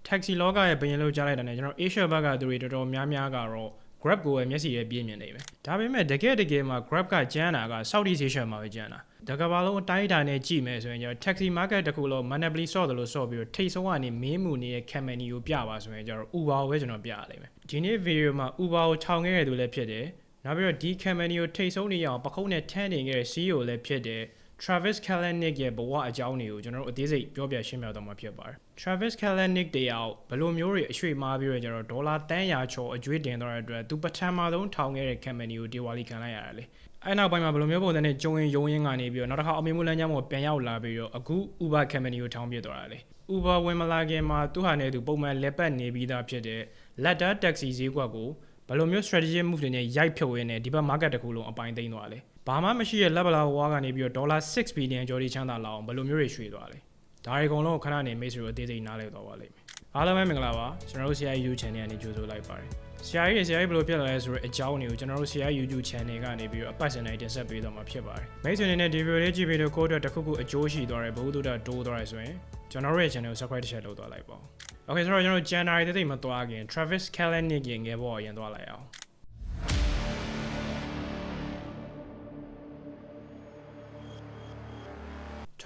taxi လောကရဲ့ဘယင်လို့ကြားလိုက်တာနဲ့ကျွန်တော် Asia ဘက်ကသူတွေတော်တော်များများကတော့ Grab ကိုပဲမျက်စိရဲ့ပြင်းမြင်နေပဲဒါပေမဲ့တကယ်မှာ Grab ကကျန်းတာက Southeast Asia မှာပဲကျန်းတာဒါကဘာလုံးအတိုင်းအတာနဲ့ကြည့်မယ်ဆိုရင်ကျွန်တော် taxi market တခုလုံး monopoly ဆော့တယ်လို့ဆော့ပြီးတော့ထိတ်ဆုံးကနေမင်းမှုနေတဲ့ company ကိုပြပါဆိုရင်ကျွန်တော် Uber ကိုပဲကျွန်တော်ပြရလိမ့်မယ်ဒီနေ့ video မှာ Uber ကိုထောင်ခဲ့ရတဲ့သူလည်းဖြစ်တယ်နောက်ပြီးတော့ဒီ company ကိုထိတ်ဆုံးနေအောင်ပခုံးနဲ့ထမ်းနေခဲ့တဲ့ CEO လည်းဖြစ်တယ်Travis Kalanick ရဲ့ဘဝအကြောင်းတွေကိုကျွန်တော်တို့အသေးစိတ်ပြောပြရှင်းပြတော့မှာဖြစ်ပါတယ် Travis Kalanick တယောက်ဘယ်လိုမျိုးတွေအရွှေ့မားပြီးတော့ကျွန်တော်ဒေါ်လာတန်းရာချော်အကျွေးတင်သွားတဲ့အတွက်သူပထမဆုံးထောင်ခဲ့တဲ့ company ကိုဒီဝါလီခံလိုက်ရတာလေအဲ့နောက်ပိုင်းမှာဘယ်လိုမျိုးပုံစံနဲ့ကျုံရင်ယုံရင်းကနေပြီးတော့နောက်တစ်ခါအမေမူလမ်းကြောင်းပေါ်ပြန်ရောက်လာပြီးတော့အခု Uber company ကိုထောင်ပြသွားတာလေ Uber ဝင်မလာခင်မှာသူဟာနဲ့သူပုံမှန်လက်ပတ်နေပြီးသားဖြစ်တဲ့ Ladder Taxi ဈေးကွက်ကိုဘယ်လိုမျိုး strategic move တွေနဲ့ရိုက်ဖြုတ်ရင်းနဲ့ဒီဘက် market တစ်ခုလုံးအပိုင်းသိမ်းသွားတယ်ဘာမှမရှိတဲ့ level ဝါကနေပြီးတော့ဒေါ်လာ6 billion ကျော်ဒီချမ်းသာလာအောင်ဘယ်လိုမျိုးတွေရွှေ့သွားလဲဒါတွေအကုန်လုံးခဏနေမိတ်ဆွေတို့အသေးစိတ်နားလည်သွားပါလိမ့်မယ်အားလုံးပဲမင်္ဂလာပါကျွန်တော်တို့ CI YouTube channel ကနေကြိုဆိုလိုက်ပါတယ် CI ဘယ်လိုဖြစ်လာလဲဆိုတော့အကြောင်းတွေကိုကျွန်တော်တို့ CI YouTube channel ကနေပြီးတော့အပတ်စဉ်တိုင်းတင်ဆက်ပေးသွားမှာဖြစ်ပါတယ်မိတ်ဆွေတွေနဲ့ဒီဗီဒီယိုလေးကြည့်ပြီးတော့ကိုယ့်အတွက်တစ်ခုခုအကျိုးရှိသွားတယ်ဘုဟုတုဒ္ဒတိုးသွားတယ်ဆိုရင်ကျွန်တော်တို့ရဲ့ channel ကို subscribe တစ်ချက်လုပ်သွားလိုက်ပါဦး Okay ဆိုတော့ကျွန်တော်တို့ January တိတ်မသွားခင် Travis Kalanick ရဲ့ငယ်ဘောအရင်သွားလိုက်အောင်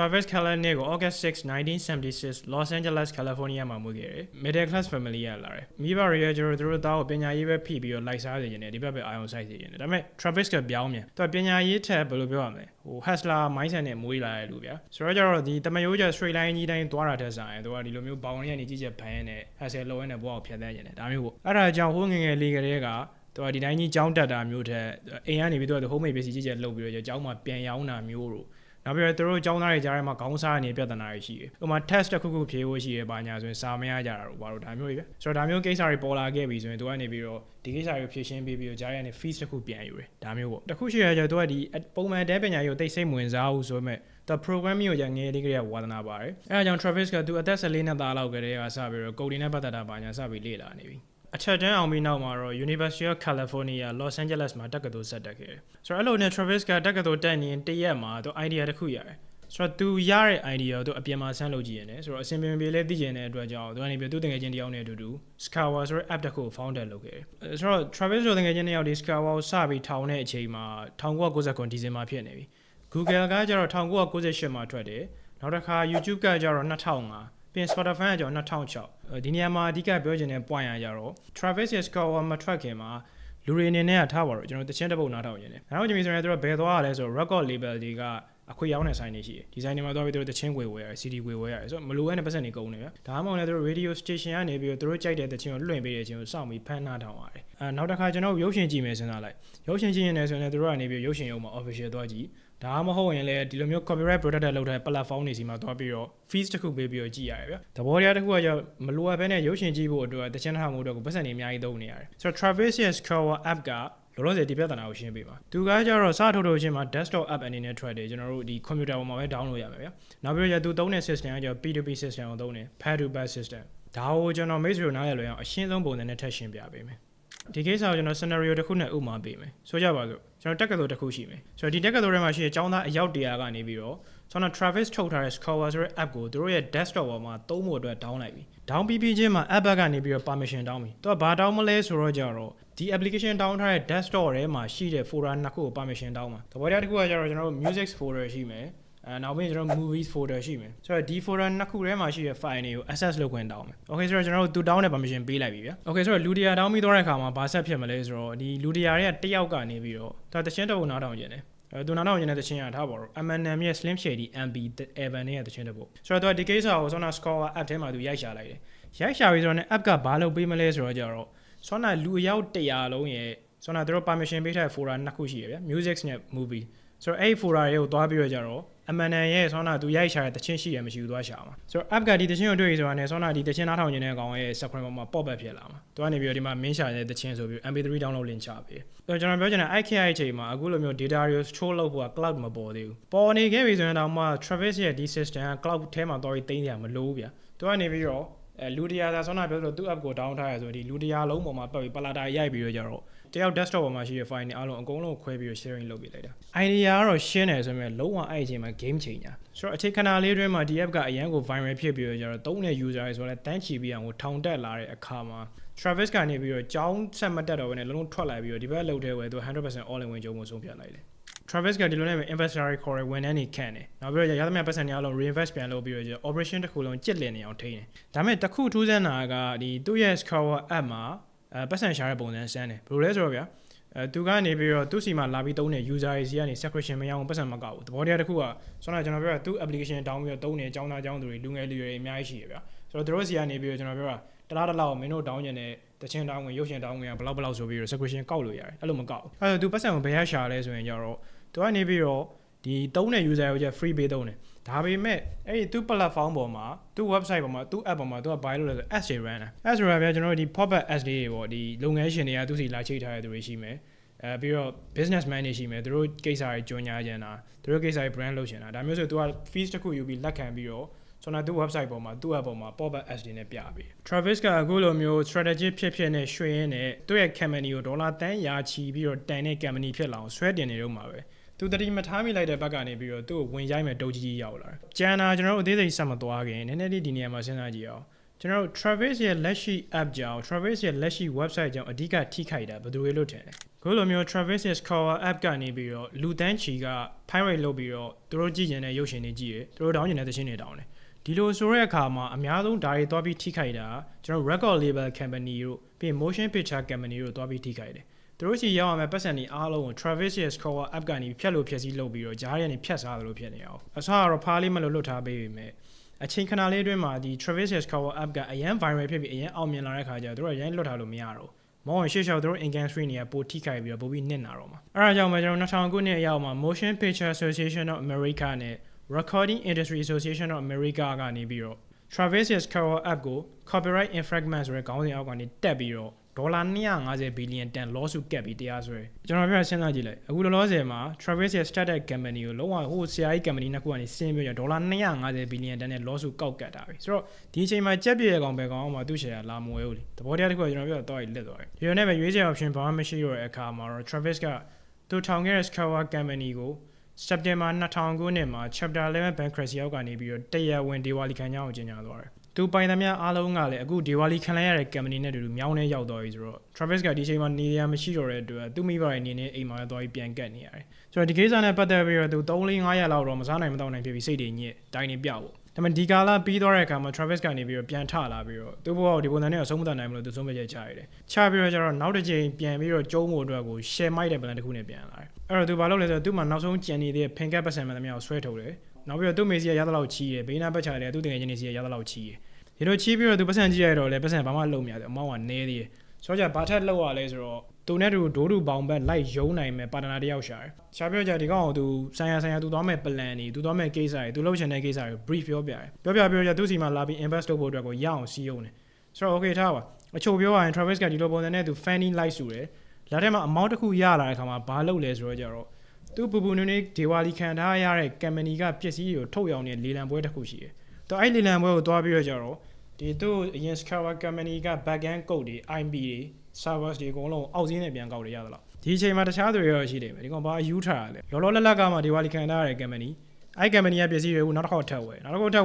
Travis Kalanick ကို August 6, 1976 Los Angeles, California မှာမွေးခဲ့တယ်။ Middle class family ရလာတယ်။မိဘတွေကကျွန်တော်တို့သားကိုပညာရေးပဲဖိပြီးတော့လိုက်စားနေကြတယ်ဒီဘက်ပဲအာရုံစိုက်နေကြတယ်။ဒါပေမဲ့ Travis ကပြောင်းမြန်။သူကပညာရေးထက်ဘယ်လိုပြောရမလဲ။hustler mindset နဲ့မွေးလာတဲ့လူဗျာ။ဆိုတော့ကျတော့ဒီတမယိုးကျ straight line ကြီးတိုင်းသွားတာတက်ဆိုင်သူကဒီလိုမျိုးဘောင်ရည်ကနေကြီးချက်ဖန်ရင်းနဲ့ hustle လုပ်ရင်းနဲ့ဘဝကိုဖြတ်သန်းနေတယ်။ဒါမျိုးပေါ့။အဲ့ဒါကြောင့်ဟိုငငယ်လေးကလေးကသူကဒီတိုင်းကြီးကြောင်းတက်တာမျိုးထက်အိမ်ကနေပြီးတော့ home made ပစ္စည်းကြီးချက်လုပ်ပြီးတော့ကြောင်းမှာပြန်ရောင်းတာမျိုးတို့နောက်ပြီးတော့သူတို့ကျောင်းသားတွေကြားထဲမှာခေါင်းစားနေပြဿနာတွေရှိတယ်။ဥပမာ test တစ်ခုခုဖြေဖို့ရှိရပါညာဆိုရင်စာမရကြတာတို့ဘာလို့ဒါမျိုးတွေပဲ။ဆိုတော့ဒါမျိုးကိစ္စတွေပေါ်လာခဲ့ပြီဆိုရင်သူကနေပြီးတော့ဒီကိစ္စတွေကိုဖြေရှင်းပေးပြီးတော့ကြားရတဲ့ fees တစ်ခုပြန်ယူတယ်။ဒါမျိုးပေါ့။တစ်ခုရှိရကြသူကဒီပုံမှန်တဲပညာရေးကိုတိတ်စိတ်ဝင်စားဘူးဆိုပေမဲ့သူ programming ကိုငယ်လေးကလေးကဝါသနာပါတယ်။အဲဒါကြောင့် Travis ကသူအသက်14နှစ်သားလောက်ကလေးကစပြီးတော့ coding နဲ့ပတ်သက်တာပါညာစပြီးလေ့လာနေပြီ။အချက်တန်းအောင်ပြီးနောက်မှာတော့ University of California Los Angeles မှာတက္ကသိုလ်ဆက်တက်ခဲ့တယ်။ဆိုတော့အဲ့လိုနဲ့ Travis ကတက္ကသိုလ်တက်နေတရက်မှာသူ idea တစ်ခုရတယ်။ဆိုတော့သူရတဲ့ idea ကိုသူအပြင်မှာဆန်းလုပ်ကြည့်ရတယ်ဆိုတော့အစင်ပင်ပြေလေးသိကျင်တဲ့အတွက်ကြောင့်သူကနေပြီးသူတငယ်ချင်းတယောက်နဲ့အတူတူ Skawa ဆိုတဲ့ app တစ်ခုကို founder လုပ်ခဲ့တယ်။ဆိုတော့ Travis ဆိုတငယ်ချင်းတယောက်ဒီ Skawa ကိုစပြီးထောင်တဲ့အချိန်မှာ1999ဒီဇင်ဘာဖြစ်နေပြီ။ Google ကကျတော့1998မှာထွက်တယ်။နောက်တစ်ခါ YouTube ကကျတော့2005ပြင် Spotify ကကျတော့2006ဒီနေရာမှာအဓိကပြောချင်တဲ့ point ရကြတော့ Travis ရဲ့ Skawa မထွက်ခင်မှာလူတွေအနေနဲ့ထားပါတော့ကျွန်တော်တချင်းတစ်ပုတ်နားထောင်နေတယ်။နောက်ကြည့်ပြီးဆိုရင်သူတို့ဘယ်သွားရလဲဆိုတော့ record label တွေကအခွေရောင်းတဲ့ဆိုင်တွေရှိတယ်။ဒီဆိုင်တွေမှာသွားပြီးသူတို့တချင်းခွေဝယ်ရတယ် CD ခွေဝယ်ရတယ်ဆိုတော့မလိုအပ်တဲ့ပတ်စံတွေကုန်နေဗျာ။ဒါမှမဟုတ်လည်းသူတို့ radio station ကနေပြီးတော့သူတို့ကြိုက်တဲ့တချင်းကိုလွှင့်ပေးတဲ့အချင်းကိုစောင့်ပြီးဖမ်းနာထောင်ရတယ်။နောက်တစ်ခါကျွန်တော်ရုပ်ရှင်ကြည့်မယ်စဉ်းစားလိုက်။ရုပ်ရှင်ကြည့်ရင်လည်းဆိုရင်သူတို့ကနေပြီးရုပ်ရှင်ရုံမှာ official သွားကြည့်။ဒါမှမဟုတ်ရင်လည်းဒီလိုမျိုး copyright protected လုပ်တဲ့ platform တွေစီမှာသွားပြီးတော့ fees တစ်ခုပေးပြီးတော့ကြည့်ရတယ်ဗျာ။သဘောတရားတစ်ခုကကြောင့်မလိုအပ်ဘဲနဲ့ရုပ်ရှင်ကြည့်ဖို့အတွက်တချင်းထောင်မှုအတွက်ကိုပတ်စံတွေအများကြီးသုံးနေရတယ်။ဆိုတော့ Travis ရဲ့ Skawa app ကလောလောဆယ်ဒီပြဿနာကိုရှင်းပေးပါသူကကြတော့စထုတ်ချင်းမှာ desktop app အနေနဲ့ထွက်တယ်ကျွန်တော်တို့ဒီ computer ပေါ်မှာပဲ download ရမယ်ဗျာနောက်ပြီးတော့သူသုံးတဲ့ system ကကျတော့ P2P system ကိုသုံးတယ် pair to pair system ဒါကိုကျွန်တော်မိတ်ဆွေတို့နားလည်လွယ်အောင်အရှင်းဆုံးပုံစံနဲ့ထပ်ရှင်းပြပေးမယ်ဒီကိစ္စကိုကျွန်တော် scenario တစ်ခုနဲ့ဥပမာပေးမယ်ဆိုကြပါစို့ကျွန်တော်တက္ကသိုလ်တစ်ခုရှိမယ်ဆိုတော့ဒီတက္ကသိုလ်ထဲမှာရှိတဲ့ကျောင်းသားအယောက်100ကနေပြီးတော့ကျွန်တော် Travis ထုတ်ထားတဲ့ Skawa ဆိုတဲ့ app ကိုသူတို့ရဲ့ desktop ပေါ်မှာသုံးဖို့အတွက် down လိုက်ပြီ down ပြီးချင်းမှာ app ကနေပြီးတော့ permission တောင်းပြီသူကဘာတောင်းမလဲဆိုတော့ကြတော့ဒီ application တောင်းထားတဲ့ desktop ထဲမှာရှိတဲ့ folder နှစ်ခုကို permission တောင်းမှာသဘောတရားတစ်ခုကကြတော့ကျွန်တော်တို့ music folder ရှိမယ်နောက်ပြီးကျွန်တော် movies folder ရှိမယ်ဆိုတော့ဒီ folder နှစ်ခုထဲမှာရှိတဲ့ file တွေကို access လုပ်ခွင့်တောင်းမယ် okay ဆိုတော့ကျွန်တော်တို့သူတောင်းတဲ့ permission ပေးလိုက်ပြီဗျာ okay ဆိုတော့လူတရားတောင်းပြီးသွားတဲ့အခါမှာဘာဆက်ဖြစ်မလဲဆိုတော့ဒီလူတရားတွေကတယောက်ကနေပြီးတော့သူတချင်းတစ်ပုတ်နားထောင်ကျင်တယ်သူနားထောင်ကျင်တဲ့တချင်းရထားပါတော့ M&M ရဲ့ Slim Shady MB Evan ရဲ့တချင်းတစ်ပုတ်ဆိုတော့သူဒီကိစ္စကိုဆောနာ Skawa app ထဲမှာသူရိုက်ရှာလိုက်တယ်ရိုက်ရှာပြီးဆိုတော့ app ကဘာလုပ်ပေးမလဲဆိုတော့ကြတော့ဆောနာလူအယောက်100လုံးရဲ့ဆောနာသူတို့ permission ပေးထားတဲ့ folder နှစ်ခုရှိရဗျာ music နဲ့ movie ဆိုတော့အဲ့ folder တွေကိုသွားပြီးတော့ကြတော့အမှန်တန်ရဲ့ဆောနာသူရိုက်ရှာတဲ့တချင်းရှိရမရှိဘူးသွားရှာမှာဆိုတော့ app ကဒီတချင်းကိုတွေ့ရဆိုတာနဲ့ဆောနာဒီတချင်းနားထောင်နေတဲ့ကောင်ရဲ့ screen ပေါ်မှာ pop up ဖြစ်လာမှာသူကနေပြီးတော့ဒီမှာမင်းရှာတဲ့တချင်းဆိုပြီး MP3 download link ချပေးဆိုတော့ကျွန်တော်ပြောချင်တာ IKI အချိန်မှာအခုလိုမျိုး data တွေ store လုပ်ဖို့က cloud မပေါ်သေးဘူးပေါ်နေခဲ့ပြီဆိုရင်တော့မှ Travis ရဲ့ဒီ system က cloud ထဲမှာတော့သိမ်းရမလို့ဗျာသူကနေပြီးတော့ လူတရားသာဆောနာပြောဆိုသူ့ app ကို down ထားရဆိုဒီလူတရားလုံးပေါ်မှာပတ်ပြီးပလာတာရိုက်ပြီးတော့ကြတော့တယောက် desktop ပေါ်မှာရှိတဲ့ file တွေအားလုံးအကုန်လုံးခွဲပြီးတော့ sharing လုပ်ပေးလိုက်တာ idea ကတော့ရှင်းတယ်ဆိုပေမဲ့လုံးဝအဲ့အချိန်မှာ game changer ဆိုတော့အချိန်ခဏလေးတွင်းမှာဒီ app ကအရန်ကို viral ဖြစ်ပြီးတော့ကြတော့သုံးတဲ့ user တွေဆိုတော့တန်းချီပြီးအောင်ကိုထောင်တက်လာတဲ့အခါမှာ Travis ကနေပြီးတော့ကြောင်းဆက်မတက်တော့ဘဲနဲ့လုံးလုံးထွက်လာပြီးတော့ဒီဘက်လှုပ်ထဲဝယ်သူ 100% all in ဝင်ကြုံမှုဆုံးဖြတ်လိုက်တယ် Travis ကဒီလိုနဲ့ပဲ investor တွေခေါ်ရဝန်ထမ်းတွေခန့်တယ်နောက်ပြီးတော့ရသမျှပတ်စံတွေအားလုံး reinvest ပြန်လုပ်ပြီးတော့ operation တစ်ခုလုံးကြစ်လည်နေအောင်ထိန်းတယ်ဒါပေမဲ့တစ်ခုထူးဆန်းတာကဒီသူ့ရဲ့ Scour app မှာပတ်စံရှာတဲ့ပုံစံစမ်းတယ်ဘယ်လိုလဲဆိုတော့ဗျာသူကနေပြီးတော့သူ့စီမှာလာပြီးသုံးတဲ့ user တွေစီကနေ subscription မရအောင်ပတ်စံမကောက်ဘူးသဘောတရားတစ်ခုကဆိုတော့ကျွန်တော်ပြောတာသူ့ application တောင်းပြီးတော့သုံးနေအကြောင်းသားအကြောင်းသူတွေလူငယ်လူရွယ်တွေအများကြီးရှိရဗျာဆိုတော့သူတို့စီကနေပြီးတော့ကျွန်တော်ပြောတာတလားတလားမင်းတို့တောင်းကျင်တဲ့တချင်းတောင်းဝင်ရုပ်ရှင်တောင်းဝင်ဘလောက်ဘလောက်ဆိုပြီးတော့ subscription ကောက်လို့ရတယ်အဲ့လိုမကောက်ဘူးအဲ့တော့သူပတ်စံကိုဘယ်ရရှာလဲဆိုရင်ကျတော့သူကနေပြီးတော့ဒီသုံးတဲ့ user ကိုကျ free ပေးသုံးတယ်ဒါပေမဲ့အဲ့ဒီသူ့ platform ပေါ်မှာသူ့ website ပေါ်မှာသူ့ app ပေါ်မှာသူက buy လုပ်လဲဆို ads တွေ run တာ ads ဆိုတာဗျာကျွန်တော်တို့ဒီ pop-up ads တွေပေါ့ဒီလုပ်ငန်းရှင်တွေကသူစီလာချိတ်ထားတဲ့သူတွေရှိမယ်ပြီးတော့ businessman တွေရှိမယ်သူတို့ကိစ္စတွေကြော်ညာကြတာသူတို့ကိစ္စတွေ brand လုပ်ချင်တာဒါမျိုးဆိုသူက fees တစ်ခုယူပြီးလက်ခံပြီးတော့ဆိုတော့သူ့ website ပေါ်မှာသူ့ app ပေါ်မှာ pop-up ads တွေနဲ့ပြပေး Travis ကအခုလိုမျိုး strategy ဖြစ်နဲ့ရွှေရင်းနဲ့သူ့ရဲ့ company ကိုဒေါ်လာတန်းရာချီပြီးတော့တန်တဲ့ company ဖြစ်လာအောင်ဆွဲတင်နေတော့မှာပဲသူတတိမထားမိလိုက်တဲ့ဘက်ကနေပြီးတော့သူ့ကိုဝင်ရိုက်မဲ့တုတ်ကြီးရောက်လာတယ်။ကျန်တာကျွန်တော်တို့အသေးစိတ်ဆက်မသွားခင်နည်းနည်းလေးဒီနေရာမှာစဉ်းစားကြည့်အောင်ကျွန်တော်တို့ Travis ရဲ့လက်ရှိ app ကြောင့် Travis ရဲ့လက်ရှိ website ကြောင့်အဓိကထိခိုက်တာဘယ်သူတွေလို့ထင်လဲ။ခုလိုမျိုး Travis ရဲ့ Scour app ကနေပြီးတော့လူတန်းချီက pirate လုပ်ပြီးတော့သူတို့ကြည့်ကျင်တဲ့ရုပ်ရှင်တွေကြည့်တယ်သူတို့တောင်းကျင်တဲ့သင်းတွေတောင်းတယ်ဒီလိုဆိုတဲ့အခါမှာအများဆုံးဓာတ်တွေသွားပြီးထိခိုက်တာကျွန်တော် record label company တို့ပြီး motion picture company တို့သွားပြီးထိခိုက်တယ်သူတို့စီရောက်ရမယ်ပတ်စံတွေအားလုံးကို Travis ရဲ့ Scour app ကနေဖြတ်လို့ဖြတ်စည်းလုပ်ပြီးတော့ဂျားရည်နဲ့ဖြတ်စားတယ်လို့ဖြစ်နေအောင်အစားကတော့ဖားလေးမလို့လွတ်ထားပေးပေမဲ့အချိန်ခဏလေးအတွင်းမှာဒီ Travis ရဲ့ Scour app ကအရန် viral ဖြစ်ပြီးအရန်အောင်မြင်လာတဲ့ခါကျတော့သူတို့ကရန်လွတ်ထားလို့မရတော့မောင်ရှေ့လျှောက်သူတို့ income stream တွေကပိုထိခိုက်ပြီးတော့ပိုပြီးနစ်နာတော့မှာအဲ့ဒါကြောင့်ပဲကျွန်တော်2000ခုနှစ်အရောက်မှာ Motion Picture Association of America နဲ့ Recording Industry Association of America ကနေပြီးတော့ Travis ရဲ့ Scour app ကို copyright infringement ဆိုတဲ့ခေါင်းစဉ်အောက်ကနေတက်ပြီးတော့ဒေါ်လာ250 billion တန် lawsuit ကပ်ပြီးတရားစွဲကျွန်တော်ပြောစဉ်းစားကြည့်လိုက်အခုလောလောဆယ်မှာ Travis ရဲ့ startup company ကိုလုံးဝဟိုဆရာကြီး company နှစ်ခုကနေဆင်းပြီးတော့ဒေါ်လာ250 billion တန်နဲ့ lawsuit ကောက်ကတ်တာပဲဆိုတော့ဒီအချိန်မှာကြက်ပြည့်ရကောင်ပဲကောင်အောင်မှာသူ့ share လာမဝဲဘူးလေသဘောတရားတစ်ခုကကျွန်တော်ပြောတော့လစ်သွားတယ်ဒီလိုနဲ့ပဲရွေးချယ် option ဘာမှမရှိတော့တဲ့အခါမှာတော့ Travis ကသူထောင်ခဲ့တဲ့ Scour company ကို September 2000ခုနှစ်မှာ Chapter 11 bankruptcy အောက်ကနေပြီးတော့တရားဝင်ဒေဝါလီခံကြောင်းကိုကြေညာသွားတယ်သူပိုင်သမျှအားလုံးကလည်းအခုဒေဝါလီခံလိုက်ရတဲ့ company နဲ့တူတူမြောင်းနေရောက်သွားပြီဆိုတော့ Travis ကဒီချိန်မှာနေရမရှိတော့တဲ့အတွက်သူမိဘရဲ့နေနေအိမ်မှာသွားပြီးပြန်ကတ်နေရတယ်ဆိုတော့ဒီကိစ္စနဲ့ပတ်သက်ပြီးတော့သူ3-4 ရက်လောက်တော့မစားနိုင်မတော့နိုင်ဖြစ်ပြီးစိတ်တွေညစ်တိုင်းနေပြဖို့ဒါပေမဲ့ဒီကာလပြီးသွားတဲ့အခါမှာ Travis ကနေပြီးတော့ပြန်ထလာပြီးတော့သူ့ဘဝကိုဒီပုံစံနဲ့ဆုံးမတတ်နိုင်မလို့သူဆုံးဖြတ်ချက်ချရတယ်ချပြီးတော့ကျတော့နောက်တစ်ချိန်ပြန်ပြီးတော့ကျုံးဖို့အတွက်ကို share မိုက်တဲ့ plan တစ်ခုနဲ့ပြန်လာတယ်အဲ့တော့သူဘာလုပ်လဲဆိုတော့သူ့မှာနောက်ဆုံးကြံနေတဲ့ pin cap ပတ်စံမှန်သမျှကိုဆွဲထုတ်တယ်နောက်ပြီးတော့သူ့မေစီကရသလောက်ချီးတယ်ဘေးနားပတ်ချတယ်သူ့တကယ်ချင်းနေစီကရသလောက်ချီးတယ်ဒီလိုချီးပြီးတော့သူပတ်စံကြည့်ရတော့လေပတ်စံဘာမှလုံမရဘူးအမောင်းကနဲသေးတယ်ဆိုတော့ဘာထက်လောက်ရလဲဆိုတော့သူနဲ့တူဒိုးတူပေါင်ဘက်လိုက်ယုံနိုင်မဲ့ပါတနာတယောက်ရှာတယ်ရှားပြောကြဒီကောင်ကိုသူဆိုင်ရာသူသွားမဲ့ plan တွေသူသွားမဲ့ case တွေသူလုပ်ချင်တဲ့ case တွေ brief ပြောပြတယ်ပြောကြသူစီမှာလာပြီး invest လုပ်ဖို့အတွက်ကိုရအောင်စီးရုံးတယ်ဆိုတော့ okay ထားပါအချို့ပြောရရင် Travis ကဒီလိုပုံစံနဲ့သူ funding လိုက်စုတယ်လက်ထဲမှာ amount တစ်ခုရလာတဲ့အခါမှာဘာလုပ်လဲဆိုတော့ကြတော့သူပူပူနွေးနွေးဒေဝါလီခံထားရတဲ့ company ကပစ္စည်းတွေကိုထုတ်ရောင်းနေတဲ့လေလံပွဲတစ်ခုရှိတယ်သူအဲ့လေလံပွဲကိုသွားပြီးတော့ကြတော့ဒီသူအရင် Scour company က backend code တွေ IP တွေ servers တွေအကုန်လုံးအောက်စင်းနဲ့ပြန်ကောက်ရရသလားဒီအချိန်မှာတခြားသူတွေရောရှိတယ်ပဲဒီကောင်ဘာယူထားရလဲလောလောလတ်လတ်ကမှဒီဝါလီခံထားရတဲ့ company အဲ့ company ကပစ္စည်းတွေကိုနောက်တစ်ခေါက်ထပ်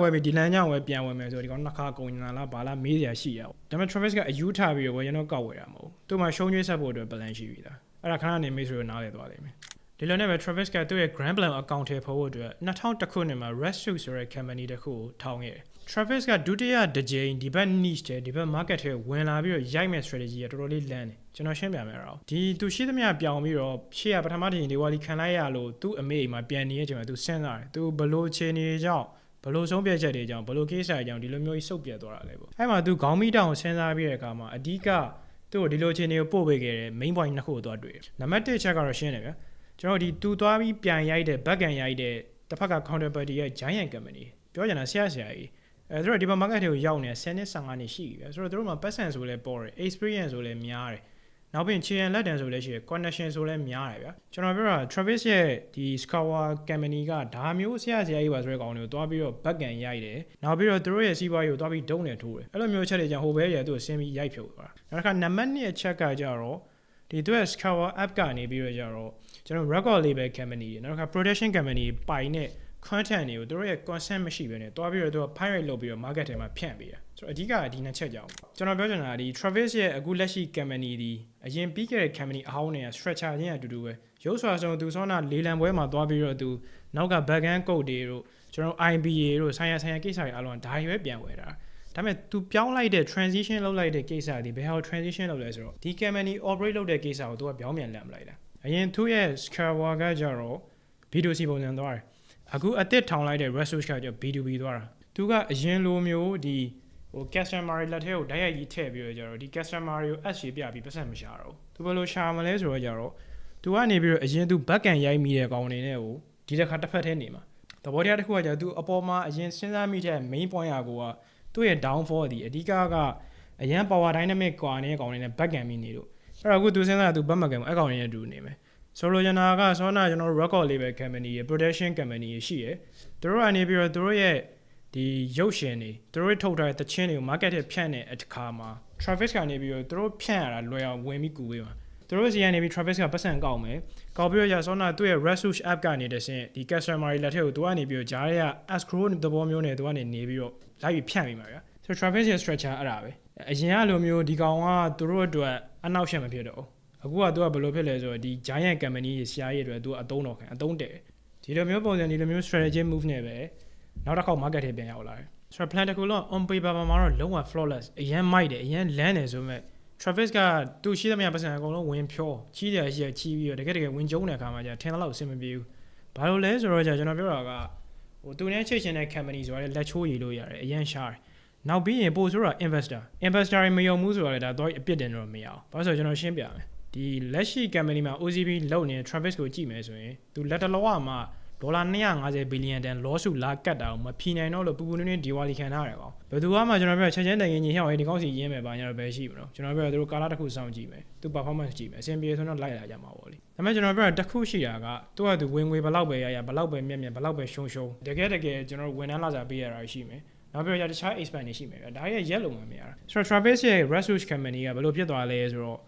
ဝယ်ပြီးဒီလမ်းကြောင်းဝယ်ပြန်ဝယ်မယ်ဆိုတော့ဒီကောင်နှစ်ခါကုန်ညာလားဘာလားမေးစရာရှိရအောင်ဒါပေမဲ့ Travis ကအယူထားပြီးတော့ဝယ်ရင်တော့ကောက်ဝယ်တာမဟုတ်သူ့မှာရှုံးကျွေးဆက်ဖို့အတွက် plan ရှိပြီလားအဲ့ဒါခဏနေမေးဆိုတော့နားလည်သွားလိမ့်မယ်ဒီလိုနဲ့ပဲ Travis ကသူ့ရဲ့ grand plan account ထဲပေါ်ဖို့အတွက်2000ခုနှစ်မှာ Redsuit ဆိုတဲ့ company တစ်ခုကိုထောင်ခဲ့တယ်Travis ကဒုတိယတစ်ကြိမ်ဒီဘက် niche တဲ့ဒီဘက် market ထဲဝင်လာပြီးတော့ရိုက်မဲ့ strategy ကတော်တော်လေးလမ်းတယ်ကျွန်တော်ရှင်းပြမယ်တော့ဒီသူရှိသမျှပြောင်းပြီးတော့ရှေ့ကပထမတစ်ချိန်ဒီဝါလီခံလိုက်ရလို့သူ့အမေအိမ်မှာပြန်နေတဲ့အချိန်မှာသူစဉ်းစားတယ်သူဘလို့ခြေနေကြောင်းဘလို့ဆုံးဖြတ်ချက်တွေကြောင့်ဘလို့ case တွေကြောင့်ဒီလိုမျိုးကြီးစုပ်ပြတ်သွားတာလဲပေါ့အဲ့မှာသူခေါင်းမိတောင်စဉ်းစားပြီးတဲ့အခါမှာအဓိကသူ့ကိုဒီလိုခြေနေကိုပို့ပေးခဲ့တဲ့ main point နှစ်ခုကိုသွားတွေ့တယ်နံပါတ်1ချက်ကတော့ရှင်းတယ်ဗျာကျွန်တော်ဒီသူသွားပြီးပြန်ရိုက်တဲ့ back end ရိုက်တဲ့တစ်ဖက်က counterparty ရဲ့ giant company ပြောချင်တာဆရာကြီးသူတို့ဒီဘက် market တွေကိုရောက်နေ10နှစ်15နှစ်ရှိပြီပဲဆိုတော့သူတို့မှာ percent ဆိုလဲပေါ်တယ် experience ဆိုလဲများတယ် နောက်ပြီးချီရန်လက်တန်ဆိုလည်းရှိတယ် connection ဆိုလည်းများတယ်ဗျာကျွန်တော်ပြောတာ Travis ရဲ့ဒီ Scour Company ကဒါမျိုးဆရာကြီးပါဆိုတဲ့ကောင်တွေကိုတွားပြီးတော့ဘက်ကန်ရိုက်တယ်နောက်ပြီးတော့သူတို့ရဲ့စီးပွားရေးကိုတွားပြီးဒုံနဲ့ထိုးတယ်အဲ့လိုမျိုးချက်တွေကြောင့်ဟိုဘဲရဲ့သူ့ကိုဆင်းပြီးရိုက်ဖြုတ်သွားတာနောက်တစ်ခါနံပါတ်2အချက်ကကြတော့ဒီသူရဲ့ Scour app ကနေပြီးတော့ကြတော့ကျွန်တော် record label company တွေနောက်တစ်ခါ production company ပိုင်တဲ့ content တွေကိုသူတို့ရဲ့ consent မရှိဘဲနဲ့တွားပြီးတော့သူက pirate လုပ်ပြီးတော့ market ထဲမှာဖြန့်ပေးတာဆိုတော့အဓိကဒီနှစ်ချက်ကြောင့်ကျွန်တော်ပြောချင်တာဒီ Travis ရဲ့အခုလက်ရှိ company ဒီအရင်ပြီးခဲ့တဲ့ company အဟောင်းတွေက structure ချင်းအတူတူပဲရုပ်စွာဆုံးသူစောနာလေးလံပွဲမှာတွားပြီးတော့သူနောက်က backend code တွေတို့ကျွန်တော် IBA တို့ဆိုင်ရာကိစ္စတွေအားလုံးဒါတွေပဲပြန်ဝယ်တာဒါပေမဲ့ तू ပြောင်းလိုက်တဲ့ transition လုပ်လိုက်တဲ့ကိစ္စဒီဘယ်ဟာ transition လုပ်လဲဆိုတော့ဒီ company operate လုပ်တဲ့ကိစ္စကို तू ကပြောင်းပြန်လန့်မလိုက်တာအရင်သူ့ရဲ့ Scour ကကြတော့ B2C ပုံစံသွားတယ်အခုအသစ်ထောင်လိုက်တဲ့ resource ကကြတော့ B2B သွားတာသူကအရင်လိုမျိုးဒီဟို customer တွေလက်ထဲကိုဓာတ်ရိုက်ကြီးထည့်ပြီးတော့ကြတော့ဒီ customer တွေကို ads ပြပြီးပတ်စံမရှာတော့သူဘယ်လိုရှာမလဲဆိုတော့ကြတော့ तू ကနေပြီးတော့အရင် तू ဘက်ကန်ရိုက်မိတဲ့ကောင်တွေနဲ့ကိုဒီတစ်ခါတစ်ဖက်ထဲနေမှာသဘောတရားတစ်ခုကကြတော့ तू အပေါ်မှာအရင်စဉ်းစားမိတဲ့ main point ကကိုကသူ့ရဲ့ downfall ဒီအဓိကကအရင် power dynamic ကွာနေတဲ့ကောင်တွေနဲ့ဘက်ကန်မိနေလို့အဲ့တော့အခု तू စဉ်းစား तू ဘက်မကန်ဘူးအဲ့ကောင်တွေနဲ့တူနေမယ်ဆိုလိုချင်တာကဆောနာကျွန်တော်တို့ record label company ရဲ့ production company ရှိရယ်သူတို့ကနေပြီးတော့သူတို့ရဲ့ဒီရုပ်ရှင်တွေသူတို့ထုတ်ထားတဲ့တခြင်းတွေကို market ထဲဖြန့်တဲ့အခါမှာ Travis ကနေပြီးတော့သူတို့ဖြန့်ရတာလွယ်အောင်ဝင်ပြီးကူပေးမှာသူတို့စီကနေပြီး Travis ကပတ်စံကောက်မယ်ကောက်ပြီးတော့ဆောနာသူ့ရဲ့ research app ကနေတဆင့်ဒီ customer တွေလက်ထက်ကိုသူကနေပြီးတော့ဂျားတွေက escrow သဘောမျိုးနဲ့သူကနေနေပြီးတော့လိုက်ပြီးဖြန့်ပေးမှာဗျာဆိုတော့ Travis ရဲ့ structure အဲ့ဒါပဲအရင်ကလိုမျိုးဒီကောင်ကသူတို့အတွက်အနောက်ရှက်မဖြစ်တော့အခုကသူကဘယ်လိုဖြစ်လဲဆိုတော့ဒီ giant company ဆရာကြီးတွေအတွက်သူကအသုံးတော်ခံအသုံးတည့်ဒီလိုမျိုးပုံစံဒီလိုမျိုး strategy move နဲ့ပဲနောက်တစ်ခေါက် market ထဲပြန်ရောက်လာတယ်ဆိုတော့ plan တစ်ခုလုံး on paper မှာတော့လုံးဝ flawless အရင်မိုက်တယ်အရင်လန်းတယ်ဆိုမဲ့ Travis ကသူ့ရှိသမျှပတ်စံအကုန်လုံးဝင်ဖြောကြီးတယ်ရှိရချီးပြီးတော့တကယ်ဝင်ကျုံတဲ့အခါမှာကျထင်တယ်လို့အဆင်မပြေဘူးဘာလို့လဲဆိုတော့ကျွန်တော်ပြောတာကဟိုသူနဲ့ချိတ်ချင်တဲ့ company ဆိုတာလေလက်ချိုးရည်လို့ရတယ်အရင်ရှားတယ်နောက်ပြီးရင်ပို့ဆိုတာ investor တွေမယုံဘူးဆိုတော့လေဒါတော့အပြစ်တင်တော့မရအောင်ဘာလို့ဆိုတော့ကျွန်တော်ရှင်းပြမယ်ဒီလက်ရှိ company မှာ OCB လုပ်နေတဲ့ Travis ကိုကြည့်မယ်ဆိုရင်သူလက်တလောကမှာဒေါ်လာ250 billion တန် loss လာကတ်တာကိုမဖြီနိုင်တော့လို့ပူပူနွေးနွေးဒီဝါလီခံထားရတယ်ကောင်ဘယ်သူမှကျွန်တော်ပြောချက်ချင်းတန်ရင်ကြီးဟောင်းဒီကောင်းစီရင်းမယ်ပါညာတော့ပဲရှိမလို့ကျွန်တော်ပြောသူတို့ကာလာတစ်ခုစောင့်ကြည့်မယ်သူ performance ကြည့်မယ်အဆင်ပြေဆိုတော့လိုက်လာကြမှာပေါ့လေဒါပေမဲ့ကျွန်တော်ပြောတစ်ခုရှိတာကသူကသူဝင်ငွေဘယ်လောက်ပဲရဘယ်လောက်ပဲမြက်ဘယ်လောက်ပဲရှုံတကယ်ကျွန်တော်ဝန်ထမ်းလာစားပေးရတာရှိမယ်နောက်ပြီးတော့တခြား expand တွေရှိမယ်ဗျဒါရဲ့ရက်လုံးမှမရတာဆိုတော့ Travis ရဲ့ research company ကဘယ်လိုဖြစ်သွားလဲဆိုတော့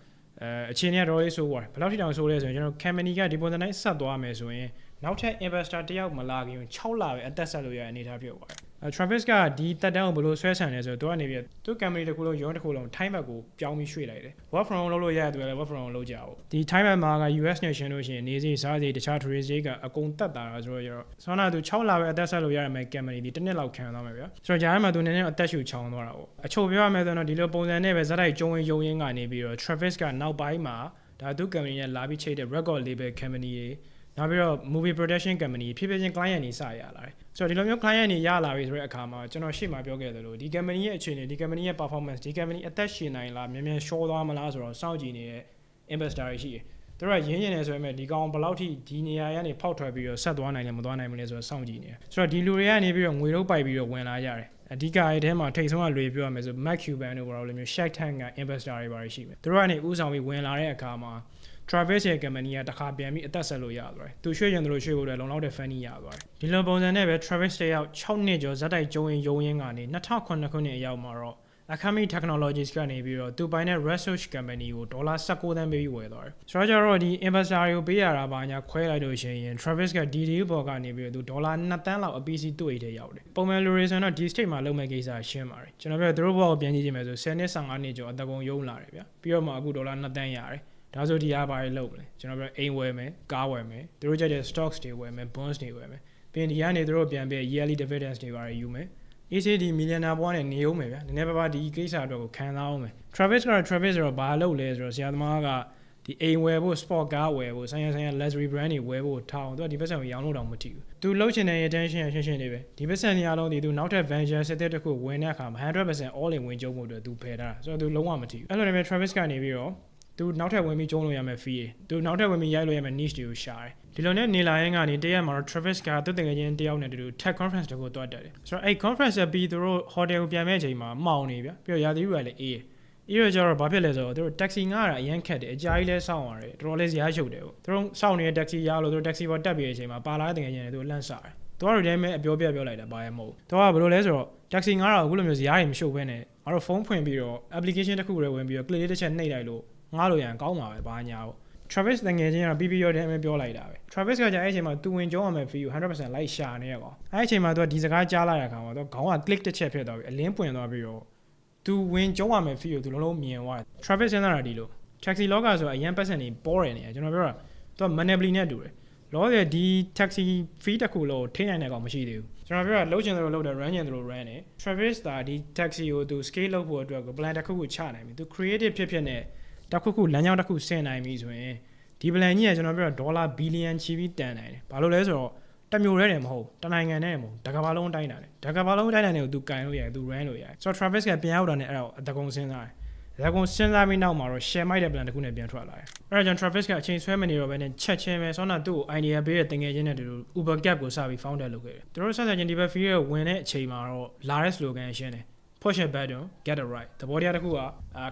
အခြေအနေကတော့ရေးဆိုးသွားတယ်ဘယ်လောက်ထိတောင်ဆိုးလဲဆိုရင်ကျွန်တော် company ကဒီပုံစံတိုင်းဆက်သွားမယ်ဆိုရင်နောက်ထပ် investor တယောက်မလာခင်6လပဲအသက်ဆက်လို့ရတဲ့အနေအထားဖြစ်သွားတယ်Travis ကဒီတက်တန်းကိုဘယ်လိုဆွဲဆန်လဲဆိုတော့သူကနေပြီးသူ company တစ်ခုလုံးရုံးတစ်ခုလုံး time back ကိုပြောင်းပြီးရွှေ့လိုက်တယ် work from home လုပ်လို့ရတယ်သူလည်း work from home လုပ်ကြအောင်ဒီ time back မှာက US nation လို့ရှိရင်နေစီစားစီတခြား tourist တွေကအကုန်တက်တာဆိုတော့ဆောနာသူ6လပဲအသက်ဆက်လို့ရရမယ် company ဒီတစ်နှစ်လောက်ခံသွားမယ်ဗျာဆိုတော့ဂျားမှာသူနည်းနည်းအသက်ရှူချောင်းသွားတာပေါ့အချို့ပြောရမယ်ဆိုတော့ဒီလိုပုံစံနဲ့ပဲဇက်တိုက်ကျုံရုံရင်းကနေပြီးတော့ Travis ကနောက်ပိုင်းမှာဒါသူ company နဲ့လာပြီးချိတ်တဲ့ record label company တွေနောက်ပြီးတော့ movie production company ဖြည်းဖြည်းချင်း client တွေစရလာတယ်ဆိုတော့ဒီလိုမျိုး client တွေရလာပြီဆိုတဲ့အခါမှာကျွန်တော်ရှေ့မှာပြောခဲ့သလိုဒီ company ရဲ့အခြေအနေဒီ company ရဲ့ performance ဒီ company အသက်ရှင်နိုင်လားမြန်မြန်ရှော့သွားမလားဆိုတော့စောင့်ကြည့်နေတဲ့ investor တွေရှိတယ်သူတို့ကရင်းနေဆိုပေမဲ့ဒီကောင်ဘယ်လောက်ထိဒီနေရာကနေဖောက်ထွက်ပြီးတော့ဆက်သွားနိုင်လဲမသွားနိုင်မလဲဆိုတော့စောင့်ကြည့်နေတယ်ဆိုတော့ဒီလူတွေကနေပြီးတော့ငွေတော့ပိုက်ပြီးတော့ဝင်လာကြတယ်အဓိကအဲ့ထဲမှာထိတ်ဆုံးကလွေပြောရမယ်ဆို Mark Cuban တို့ဘာလို့လဲမျိုး Shark Tank က investor တွေပါရှိမယ်သူတို့ကနေဥဆောင်ပြီးဝင်လာတဲ့အခါမှာTravis ရဲ့ company ကတခါပြန်ပြီးအသက်ဆက်လို့ရသွားတယ်။သူရွှေ့ရင်တို့ရွှေ့ဖို့လုံလောက်တဲ့ funding ရသွားတယ်။ဒီလိုပုံစံနဲ့ပဲ Travis တယောက်6နှစ်ကျော်ဇက်တိုက်ကျုံရင်ယုံရင်းကနေ2009ခုနှစ်အရောက်မှာတော့ Akami Technologies ကနေပြီးတော့သူပိုင်တဲ့ research company ကိုဒေါ်လာ19သန်းပေးပြီးဝယ်သွားတယ်။ဆိုတော့ကျတော့ဒီ investor တွေကိုပေးရတာပါညာခွဲလိုက်လို့ရှိရင် Travis ကဒီdeal ပေါ်ကနေပြီးတော့သူဒေါ်လာ2သန်းလောက်အပီးစီတွေ့ထဲရောက်တယ်။ပုံမှန်လူတွေဆိုတော့ဒီ state မှာလုပ်မဲ့ကိစ္စရှင်းပါတယ်။ကျွန်တော်ပြောသူတို့ဘောကိုပြန်ကြည့်ကြည့်မယ်ဆို10နှစ်15နှစ်ကျော်အသက်ကုန်ယုံလာတယ်ဗျာ။ပြီးတော့မှအခုဒေါ်လာ2သန်းရတယ်။ဒါဆိုဒီအားပါလေလုပ်မလဲကျွန်တော်ပြောအိမ်ဝယ်မယ်ကားဝယ်မယ်သူတို့ကြတဲ့ stocks တွေဝယ်မယ် bonds တွေဝယ်မယ်ပြီးရင်ဒီကနေသူတို့ပြန်ပြီး yearly dividends တွေပါယူမယ် ECD millionaire ဘွားနဲ့နေအောင်မယ်ဗျာနည်းနည်းပါးပါးဒီကိစ္စအတွက်ကိုခံစားအောင်မယ် Travis ဆိုတော့ဘာလုပ်လဲဆိုတော့ဆရာသမားကဒီအိမ်ဝယ်ဖို့ sport ကားဝယ်ဖို့ဆိုင်ရာ luxury brand တွေဝယ်ဖို့ထားအောင်သူကဒီပတ်စံကိုရောင်းလို့တောင်မထီဘူးသူလှုပ်ချင်တဲ့ attention ရှင်းနေပဲဒီပတ်စံတွေအားလုံးဒီသူနောက်ထပ် venture စတဲ့တစ်ခုဝင်တဲ့အခါမှာ 100% all in ဝင်ကြုံမှုအတွက်သူဖယ်ထားဆိုတော့သူလုံးဝမထီဘူးအဲ့လိုနဲ့ Travis ကနေပြီးတော့သူနောက်ထပ်ဝင်ပြီးကျုံးလို့ရမယ် fee သူနောက်ထပ်ဝင်ပြီးရိုက်လို့ရမယ် niche တွေကိုရှာတယ်ဒီလိုနဲ့နေလာရင်ကနေတရက်မှာတော့ Travis ကသူ့တကယ်ချင်းတယောက်နဲ့တူတူ tech conference တခုသွားတက်တယ်ဆိုတော့အဲ့ conference ပြီးသူတို့ hotel ကိုပြန်မဲ့အချိန်မှာမှောင်နေဗျပြီးတော့ရာသီဥတုကလည်းအေး အဲ့တော့ကျတော့ဘာဖြစ်လဲဆိုတော့သူတို့ taxi ငှားတာအရင်ခက်တယ်အကြာကြီးလဲစောင့်ရတယ်တော်တော်လေးဇရားချုပ်တယ်သူတို့စောင့်နေတဲ့ taxi ရလို့သူတို့ taxi ပေါ်တက်ပြီးတဲ့အချိန်မှာပါလာတဲ့ငွေချင်းတွေသူတို့လန့်စားတယ်သူတို့တည်းမဲ့အပြောပြပြောလိုက်တာဘာမှမဟုတ်သူကဘယ်လိုလဲဆိုတော့ taxi ငှားတာအခုလိုမျိုးဇရားတွေမရှုပ်ဘဲနဲ့ငါတို့ဖုန်းဖွင့်ပြီးတော့ application တစ်ခုတည်းဝင်ပြီးတော့ click လေးတစ်ချက်နှိပ်လိုက်လို့ငှားလို့ရရင်ကောင်းပါပဲဘာညာပေါ့ Travis တငယ်ချင်းက PPO တည်းမဲ့ပြောလိုက်တာပဲ Travis ကကြာအဲ့အချိန်မှာသူဝင်ကြုံရမယ် fee ကို 100% လိုက်ရှာနေရကောင်အဲ့အချိန်မှာသူကဒီစကားကြားလိုက်တဲ့အခါမှာသူခေါင်းက click တစ်ချက်ဖြစ်သွားပြီးအလင်းပွင့်သွားပြီးတော့သူဝင်ကြုံရမယ် fee ကိုသူလုံးလုံးမြင်သွားတယ် Travis စဉ်းစားတာဒီလို taxi လောကဆိုတာအရင်ပတ်စံနေပေါ်တယ်နေကျွန်တော်ပြောတာသူက monopoly နဲ့တူတယ်လောကဒီ taxi fee တစ်ခုလုံးထိနိုင်တဲ့ကောင်မရှိသေးဘူးကျွန်တော်ပြောတာလှုပ်ချင်တယ်လို့လှုပ်တယ် run ချင်တယ်လို့ run တယ် Travis ဒါဒီ taxi ကိုသူ scale လုပ်ဖို့အတွက်ကို plan တစ်ခုခုချနိုင်ပြီသူ creative ဖြစ်နေတစ်ခုခုလမ်းကြောင်းတစ်ခုဆင်နိုင်ပြီဆိုရင်ဒီ plan ကြီးကကျွန်တော်ပြောတာဒေါ်လာဘီလီယံချီပြီးတန်နိုင်တယ်ဘာလို့လဲဆိုတော့တမျိုးရဲတယ်မဟုတ်တနိုင်ငံနဲ့မဟုတ်တကဘာလုံးတိုင်းတာတယ်တကဘာလုံးတိုင်းတာတယ်ကိုသူကန်လို့ရတယ်သူ run လို့ရတယ်ဆိုတော့ Travis ကပြန်ရောက်တာနဲ့အဲ့ဒါကိုအတကုံစဉ်းစားတယ်ဒါကုံစဉ်းစားပြီးနောက်မှာတော့ share မိုက်တဲ့ plan တစ်ခုနဲ့ပြန်ထွက်လာတယ်အဲ့ဒါကြောင့် Travis ကအချိန်ဆွဲမနေတော့ဘဲနဲ့ချက်ချင်းပဲဆောင်းနာသူ့ကို idea ပေးတဲ့တင်ငယ်ချင်းနဲ့တူ Uber Cab ကိုစပြီး founder လုပ်ခဲ့တယ်သူတို့ဆက်ဆက်ချင်းဒီဘက် fee ရဲ့ဝင်တဲ့အချိန်မှာတော့လာတဲ့ slogan ရှင်းတယ်push a button get it right သဘောတရားတစ်ခုက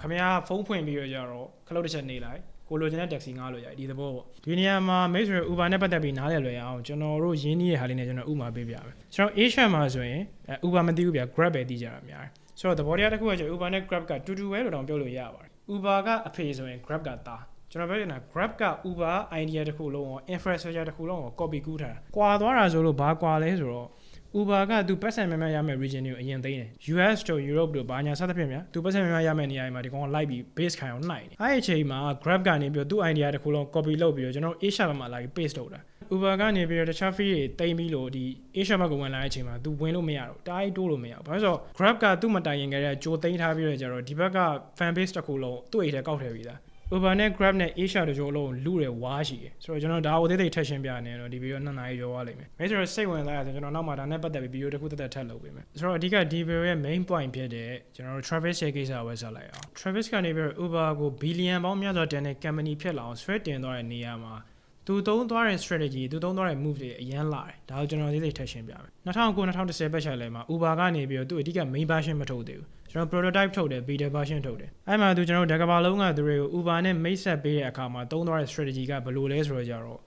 ခင်ဗျားဖုန်းဖွင့်ပြီးတော့ကြတော့ခလုတ်တစ်ချက်နေလိုက်ကိုလိုချင်တဲ့ taxi ငှားလို့ရတယ်ဒီသဘောပေါ့ဒီနေရာမှာမိတ်ဆွေ Uber နဲ့ပတ်သက်ပြီးနားလည်လွယ်အောင်ကျွန်တော်တို့ရင်းနှီးတဲ့ဟာလေးနဲ့ကျွန်တော်ဥပမာပေးပြမယ်ကျွန်တော် Asia မှာဆိုရင် Uber မသိဘူးဗျ Grab ပဲသိကြတာများတယ်ဆိုတော့သဘောတရားတစ်ခုကကျွန်တော် Uber နဲ့ Grab ကတူတူပဲလို့တောင်ပြောလို့ရပါတယ် Uber ကအဖေဆိုရင် Grab ကသားကျွန်တော်ပြောနေတာ Grab က Uber idea တစ်ခုလုံးရော infrastructure တစ်ခုလုံးရော copy ကူးထားတာကွာသွားတာဆိုလို့ဘာကွာလဲဆိုတော့Uber ကသူပတ်စံများများရမယ့် region တွေကိုအရင်သိမ်းတယ် US တို့ Europe တို့ဘာညာစသဖြင့်များသူပတ်စံများများရမယ့်နေရာတွေမှာဒီကောင်ကလိုက်ပြီး base ခံအောင်နှိုက်တယ်အဲ့ဒီအချိန်မှာ Grab ကနေပြီးတော့သူ့ idea တစ်ခုလုံး copy လုပ်ပြီးတော့ကျွန်တော် Asia ဘက်မှာလာပြီး paste လုပ်တာ Uber ကနေပြီးတော့တခြား fee တွေသိမ်းပြီးလို့ဒီ Asia ဘက်ကဝင်လာတဲ့အချိန်မှာသူဝင်လို့မရတော့တားရီတိုးလို့မရဘူးဘာလို့ဆိုတော့ Grab ကသူ့မတိုင်ရင်ကြတဲ့ကြိုသိမ်းထားပြီးတော့ကျတော့ဒီဘက်က fan base တစ်ခုလုံးသူ့အိတ်ထဲကောက်ထည့်ပြီးသားUber နဲ့ Grab နဲ့ Asia တို့ကြောလုံးလူတွေဝါရှိတယ်ဆိုတော့ကျွန်တော်ဒါကိုသေးထက်ရှင်းပြနေတော့ဒီဗီဒီယို2နာရီကျော်သွားလိမ့်မယ်မဲဆိုတော့စိတ်ဝင်စားရဆိုကျွန်တော်နောက်မှဒါနဲ့ပတ်သက်ပြီးဗီဒီယိုတစ်ခုတက်ထပ်လုပ်ပေးမယ်ဆိုတော့အဓိကဒီဗီဒီယိုရဲ့ main point ဖြစ်တဲ့ကျွန်တော်တို့ Travis ရဲ့ကိစ္စကိုပဲဆက်လိုက်အောင် Travis ကနေပြီးတော့ Uber ကိုဘီလီယံပေါင်းများစွာတန်တဲ့ company ဖြစ်လာအောင်ဆွဲတင်သွားတဲ့နေရာမှာသူသုံးသွားတဲ့ strategy သူသုံးသွားတဲ့ move တွေအရင်လာတယ်ဒါကိုကျွန်တော်သေးထက်ရှင်းပြမယ်2009-2010ပတ်ချာလဲမှာ Uber ကနေပြီးတော့သူအဓိက main version မထုတ်သေးဘူးကျွန်တော် prototype ထုတ်တယ် beta version ထုတ်တယ်အဲ့မှာသူကျွန်တော်တို့တကဘာလုံးကသူတွေကို Uber နဲ့မိတ်ဆက်ပေးတဲ့အခါမှာသုံးသွားတဲ့ strategy ကဘယ်လိုလဲဆိုတော့ကြတော့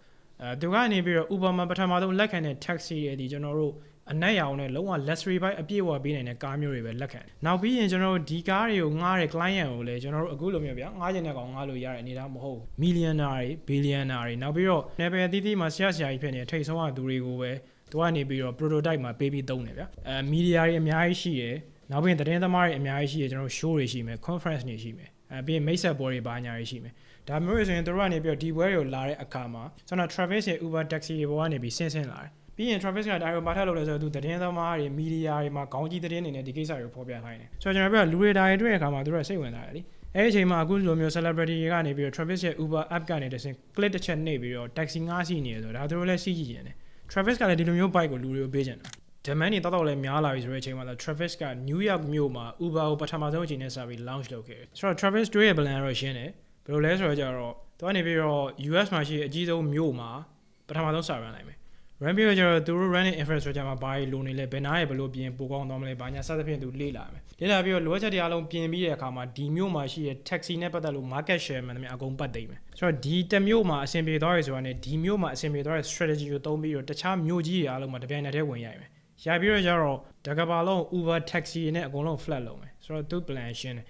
သူကနေပြီးတော့ Uber မှာပထမဆုံးလက်ခံတဲ့ taxi တွေဒီကျွန်တော်တို့အနက်ရောင်နဲ့လုံးဝ luxury bike အပြည့်အဝပေးနိုင်တဲ့ကားမျိုးတွေပဲလက်ခံနောက်ပြီးရင်ကျွန်တော်တို့ဒီကားတွေကိုငှားတဲ့ client ကိုလည်းကျွန်တော်တို့အခုလိုမျိုးဗျာငှားချင်တဲ့ကောင်ငှားလို့ရတဲ့အနေအထားမဟုတ်ဘူး millionaire တွေ billionaire တွေနောက်ပြီးတော့ level အသီးသီးမှာဆရာကြီးဖြစ်နေတဲ့ထိတ်ဆုံးကသူတွေကိုပဲသူကနေပြီးတော့ prototype မှာပေးပြီးသုံးတယ်ဗျာmedia တွေအများကြီးရှိတယ်နောက်ပြီးသတင်းသမားတွေအများကြီးရှိတယ်ကျွန်တော်တို့ show တွေရှိမယ် conference တွေရှိမယ်ပြီးရင်မိတ်ဆက်ပွဲတွေဘာညာတွေရှိမယ်ဒါမျိုးဆိုရင်တို့ကနေပြီးတော့ဒီပွဲတွေကိုလာတဲ့အခါမှာကျွန်တော် Travis ရဲ့ Uber taxi တွေပေါ်ကနေပြီးဆင်းလာတယ်ပြီးရင် Travis ကဒါကိုမထားလို့လဲဆိုတော့သူသတင်းသမားတွေ media တွေမှာခေါင်းကြီးသတင်းတွေနဲ့ဒီကိစ္စတွေကိုဖော်ပြခိုင်းတယ်ဆိုတော့ကျွန်တော်ပြောလူတွေဒါတွေတွေ့တဲ့အခါမှာသူတို့စိတ်ဝင်စားတယ်လीအဲ့ဒီအချိန်မှာအခုလိုမျိုး celebrity တွေကနေပြီးတော့ Travis ရဲ့ Uber app ကနေတဆင့် click တစ်ချက်နှိပ်ပြီးတော့ taxi ငှားစီနေတယ်ဆိုတော့ဒါသူတို့လည်းစီးကြည့်နေတယ် Travis ကလည်းဒီလိုမျိုး bike ကိုလူတွေကိုပေးချင်တာdemand တွေတောက်လည်းများလာပြီဆိုတဲ့အချိန်မှာ Travis က New York မြို့မှာ Uber ကိုပထမဆုံးအချိန်နဲ့စပြီး launch လုပ်ခဲ့တယ်ဆိုတော့ Travis တို့ရဲ့ plan တော့ရှင်းတယ်ဘယ်လိုလဲဆိုတော့ကြတော့သူကနေပြီးတော့ US မှာရှိတဲ့အကြီးဆုံးမြို့မှာပထမဆုံးစရမ်းနိုင်မယ် run ပြီးတော့ကျတော့သူတို့ running infrastructure မှာဘာတွေလိုနေလဲဘယ်နားရဲ့ဘယ်လိုပြင်ပိုကောင်းသွားမလဲဘာညာစသဖြင့်သူလေ့လာမယ်လေ့လာပြီးတော့လိုအပ်ချက်တွေအားလုံးပြင်ပြီးတဲ့အခါမှာဒီမြို့မှာရှိတဲ့ taxi နဲ့ပတ်သက်လို့ market share မှန်သမျှအကုန်ပတ်သိမ်းမယ်ဆိုတော့ဒီတစ်မြို့မှာအဆင်ပြေသွားရဆိုတာနဲ့ဒီမြို့မှာအဆင်ပြေသွားတဲ့ strategy ကိုသုံးပြီးတော့တခြားမြို့ကြီးတွေအားလုံးမှာတပြိုင်နက်တည်းဝင်ရိုက်မယ်ရပြီးတော့ကျတော့တကဘာလုံး Uber taxi နဲ့အကုန်လုံး flat လုပ်မယ်ဆိုတော့သူ plan ရှင်းတယ်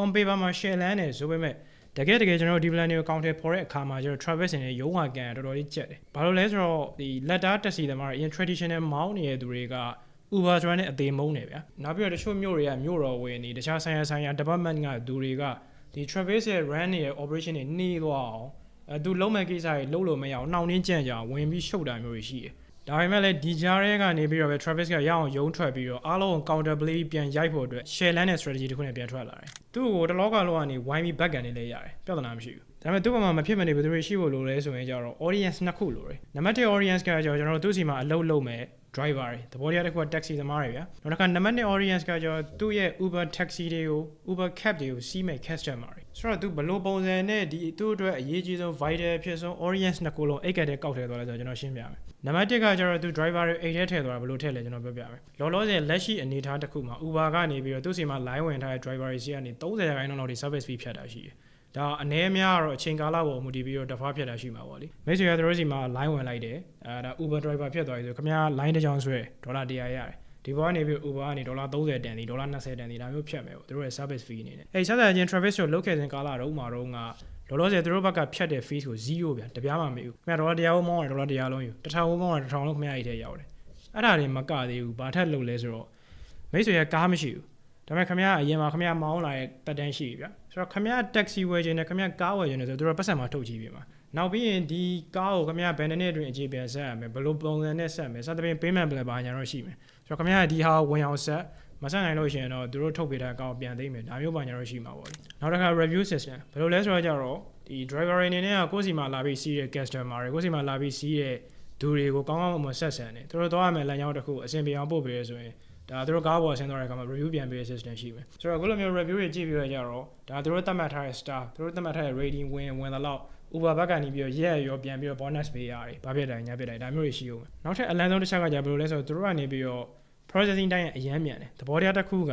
on paper မှာ share land နဲ့ဆိုပေမဲ့တကယ်ကျွန်တော်ဒီ plan တွေကို counter ဖော်တဲ့အခါမှာကျတော့ Travis နဲ့ရုံးဝါကန်တော်တော်လေးကြက်တယ်ဘာလို့လဲဆိုတော့ဒီ letter taxi သမားတွေ in traditional မောင်းနေတဲ့သူတွေက Uber ဆိုတဲ့အသေးမုန်းတယ်ဗျာနောက်ပြီးတော့တချို့မြို့တွေကမြို့တော်ဝင်နေတခြားဆိုင်ရာ department ကသူတွေကဒီ Travis ရဲ့ run ရဲ့ operation တွေနှီးသွားအောင်သူလုံးမဲ့ကိစ္စတွေလုံးလို့မရအောင်နှောင့်နှင်းကြံ့ကြအောင်ဝင်ပြီးရှုပ်တာမျိုးတွေရှိတယ်ဒါပေမဲ့လည်းဒီကြားထဲကနေပြီးတော့ပဲ Travis ကရအောင်ရုံးထွက်ပြီးတော့အားလုံး counter play ပြန်ရိုက်ဖို့အတွက် share land နဲ့ strategy တခုနဲ့ပြန်ထွက်လာတယ်သူ့ကိုတလောကလုံးကနေ why me back ကနေလဲရတယ်ပြဿနာမရှိဘူးဒါပေမဲ့သူ့ဘက်မှာမဖြစ်မနေဘယ်သူတွေရှိဖို့လိုလဲဆိုရင်ကြတော့ audience နှစ်ခုလိုတယ်နံပါတ်1 audience ကကျွန်တော်တို့သူ့စီမှာအလုပ်လုပ်မယ် driver တွေသဘောတရားတစ်ခုက taxi သမားတွေဗျာနောက်တစ်ခါနံပါတ်1 audience ကကျတော့သူ့ရဲ့ Uber taxi တွေကို Uber cab တွေကိုစီးမဲ့ customer တွေဆိုတော့သူဘလို့ပုံစံနဲ့ဒီသူ့အတွက်အရေးကြီးဆုံး vital ဖြစ်ဆုံး audience နှစ်ခုလုံးအိတ်ကတ်တဲ့ကောက်ထည့်သွားလဲဆိုတော့ကျွန်တော်ရှင်းပြမယ်နံပါတ်1ကကျတော့သူ driver တွေအိတ်ထဲထည့်သွားတာဘလို့ထည့်လဲကျွန်တော်ပြောပြမယ်လောလောဆယ်လက်ရှိအနေအထားတစ်ခုမှာ Uber ကနေပြီးတော့သူ့စီမှာ line ဝင်ထားတဲ့ driver တွေစီကနေ30%လောက်ထိ service fee ဖြတ်တာရှိတယ်ဒါအနေအများကတော့အချိန်ကာလပေါ်မူတည်ပြီးတော့တဖားဖြတ်တာရှိမှာပေါ့လေမိတ်ဆွေကတို့စီမှာ line ဝင်လိုက်တယ်ဒါ Uber driver ဖြတ်သွားပြီဆိုခင်ဗျား line တစ်ချောင်းဆွဲဒေါ်လာ100ရတယ်ဒီဘောကနေပြီး Uber ကနေဒေါ်လာ30တန်ဒီဒေါ်လာ20တန်ဒီဒါမျိုးဖြတ်မယ်ပေါ့တို့ရဲ့ service fee အနေနဲ့အဲ့ဆက်ဆက်ချင်း traffic ကိုလုတ်ခဲ့တဲ့ကာလတော့မှာတော့ကလောလောဆယ်တို့ဘက်ကဖြတ်တဲ့ fee ကို0ဗျာတပြားမှမမေ့ဘူးခင်ဗျာဒေါ်လာ100ဝန်းမောင်းတယ်ဒေါ်လာ100လုံးယူ1000ဝန်းမောင်းတယ်1000လုံးခင်ဗျာအဲ့ထဲရောက်တယ်အဲ့ဒါတွေမကသေးဘူးဘာထက်လုပ်လဲဆိုတော့မိတ်ဆွေကကားမရှိဘူးဒါပေမဲ့ခင်ဗျာအရင်မှာခင်ဗျာမောင်းလာတဲ့တက်တန်းရှိပြီဗျာဆိုတော့ခင်ဗျာ taxi ဝယ်ခြင်းနဲ့ခင်ဗျာကားဝယ်ခြင်းနဲ့ဆိုတော့ပတ်စံမှာထုတ်ကြည့်ပြီမှာနောက်ပြီးရင်ဒီကားကိုခင်ဗျာဘယ်နှစ်အတွင်းအခြေပြန်ဆက်ရမယ်ဘယ်လိုပုံစံနဲ့ဆက်မယ်စသဖြင့် payment plan ဘာညာတော့ရှိမယ်ဆိုတော့ခင်ဗျာဒီဟာဝင်အောင်ဆက်မဆက်နိုင်လို့ရှိရင်တော့သူတို့ထုတ်ပေးတဲ့အကောင့်ပြန်သိမ်းမယ်ဒါမျိုးဘာညာတော့ရှိမှာပေါ့လေနောက်တစ်ခါ review system ဘယ်လိုလဲဆိုတော့ကြတော့ဒီ driver တွေအနေနဲ့ကကိုယ့်စီမှာလာပြီးစီးတဲ့ customer တွေကိုယ့်စီမှာလာပြီးစီးတဲ့ဒူတွေကိုကောင်းကောင်းမွန်ဆက်ဆံတယ်သူတို့သွားရမယ်လမ်းကြောင်းတစ်ခုအဆင်ပြေအောင်ပို့ပေးရဆိုရင်ဒါသူတို့ကားပေါ်ဆင်းသွားတဲ့အခါမှာ review ပြန်ပေးတဲ့ system ရှိမယ်ဆိုတော့အခုလိုမျိုး review တွေကြည့်ပြီးတော့ကြတော့ဒါသူတို့သတ်မှတ်ထားတဲ့ star သူတို့သတ်မှတ်ထားတဲ့ rating ဝင်လာတော့ Uber ဘက်ကနေပြီးတော့ရက်ရောပြန်ပြီးတော့ bonus ပေးရတယ်ဘာဖြစ်တယ်ညာဖြစ်တယ်ဒါမျိုးတွေရှိဦးမယ်နောက်ထပ်အလန်းဆုံးတစ်ချက်ကကြဘယ်လိုလဲဆိုတော့သူတို့ကနေပြီးတော့ processing time အရမ်းမြန်တယ်သဘောတရားတစ်ခုက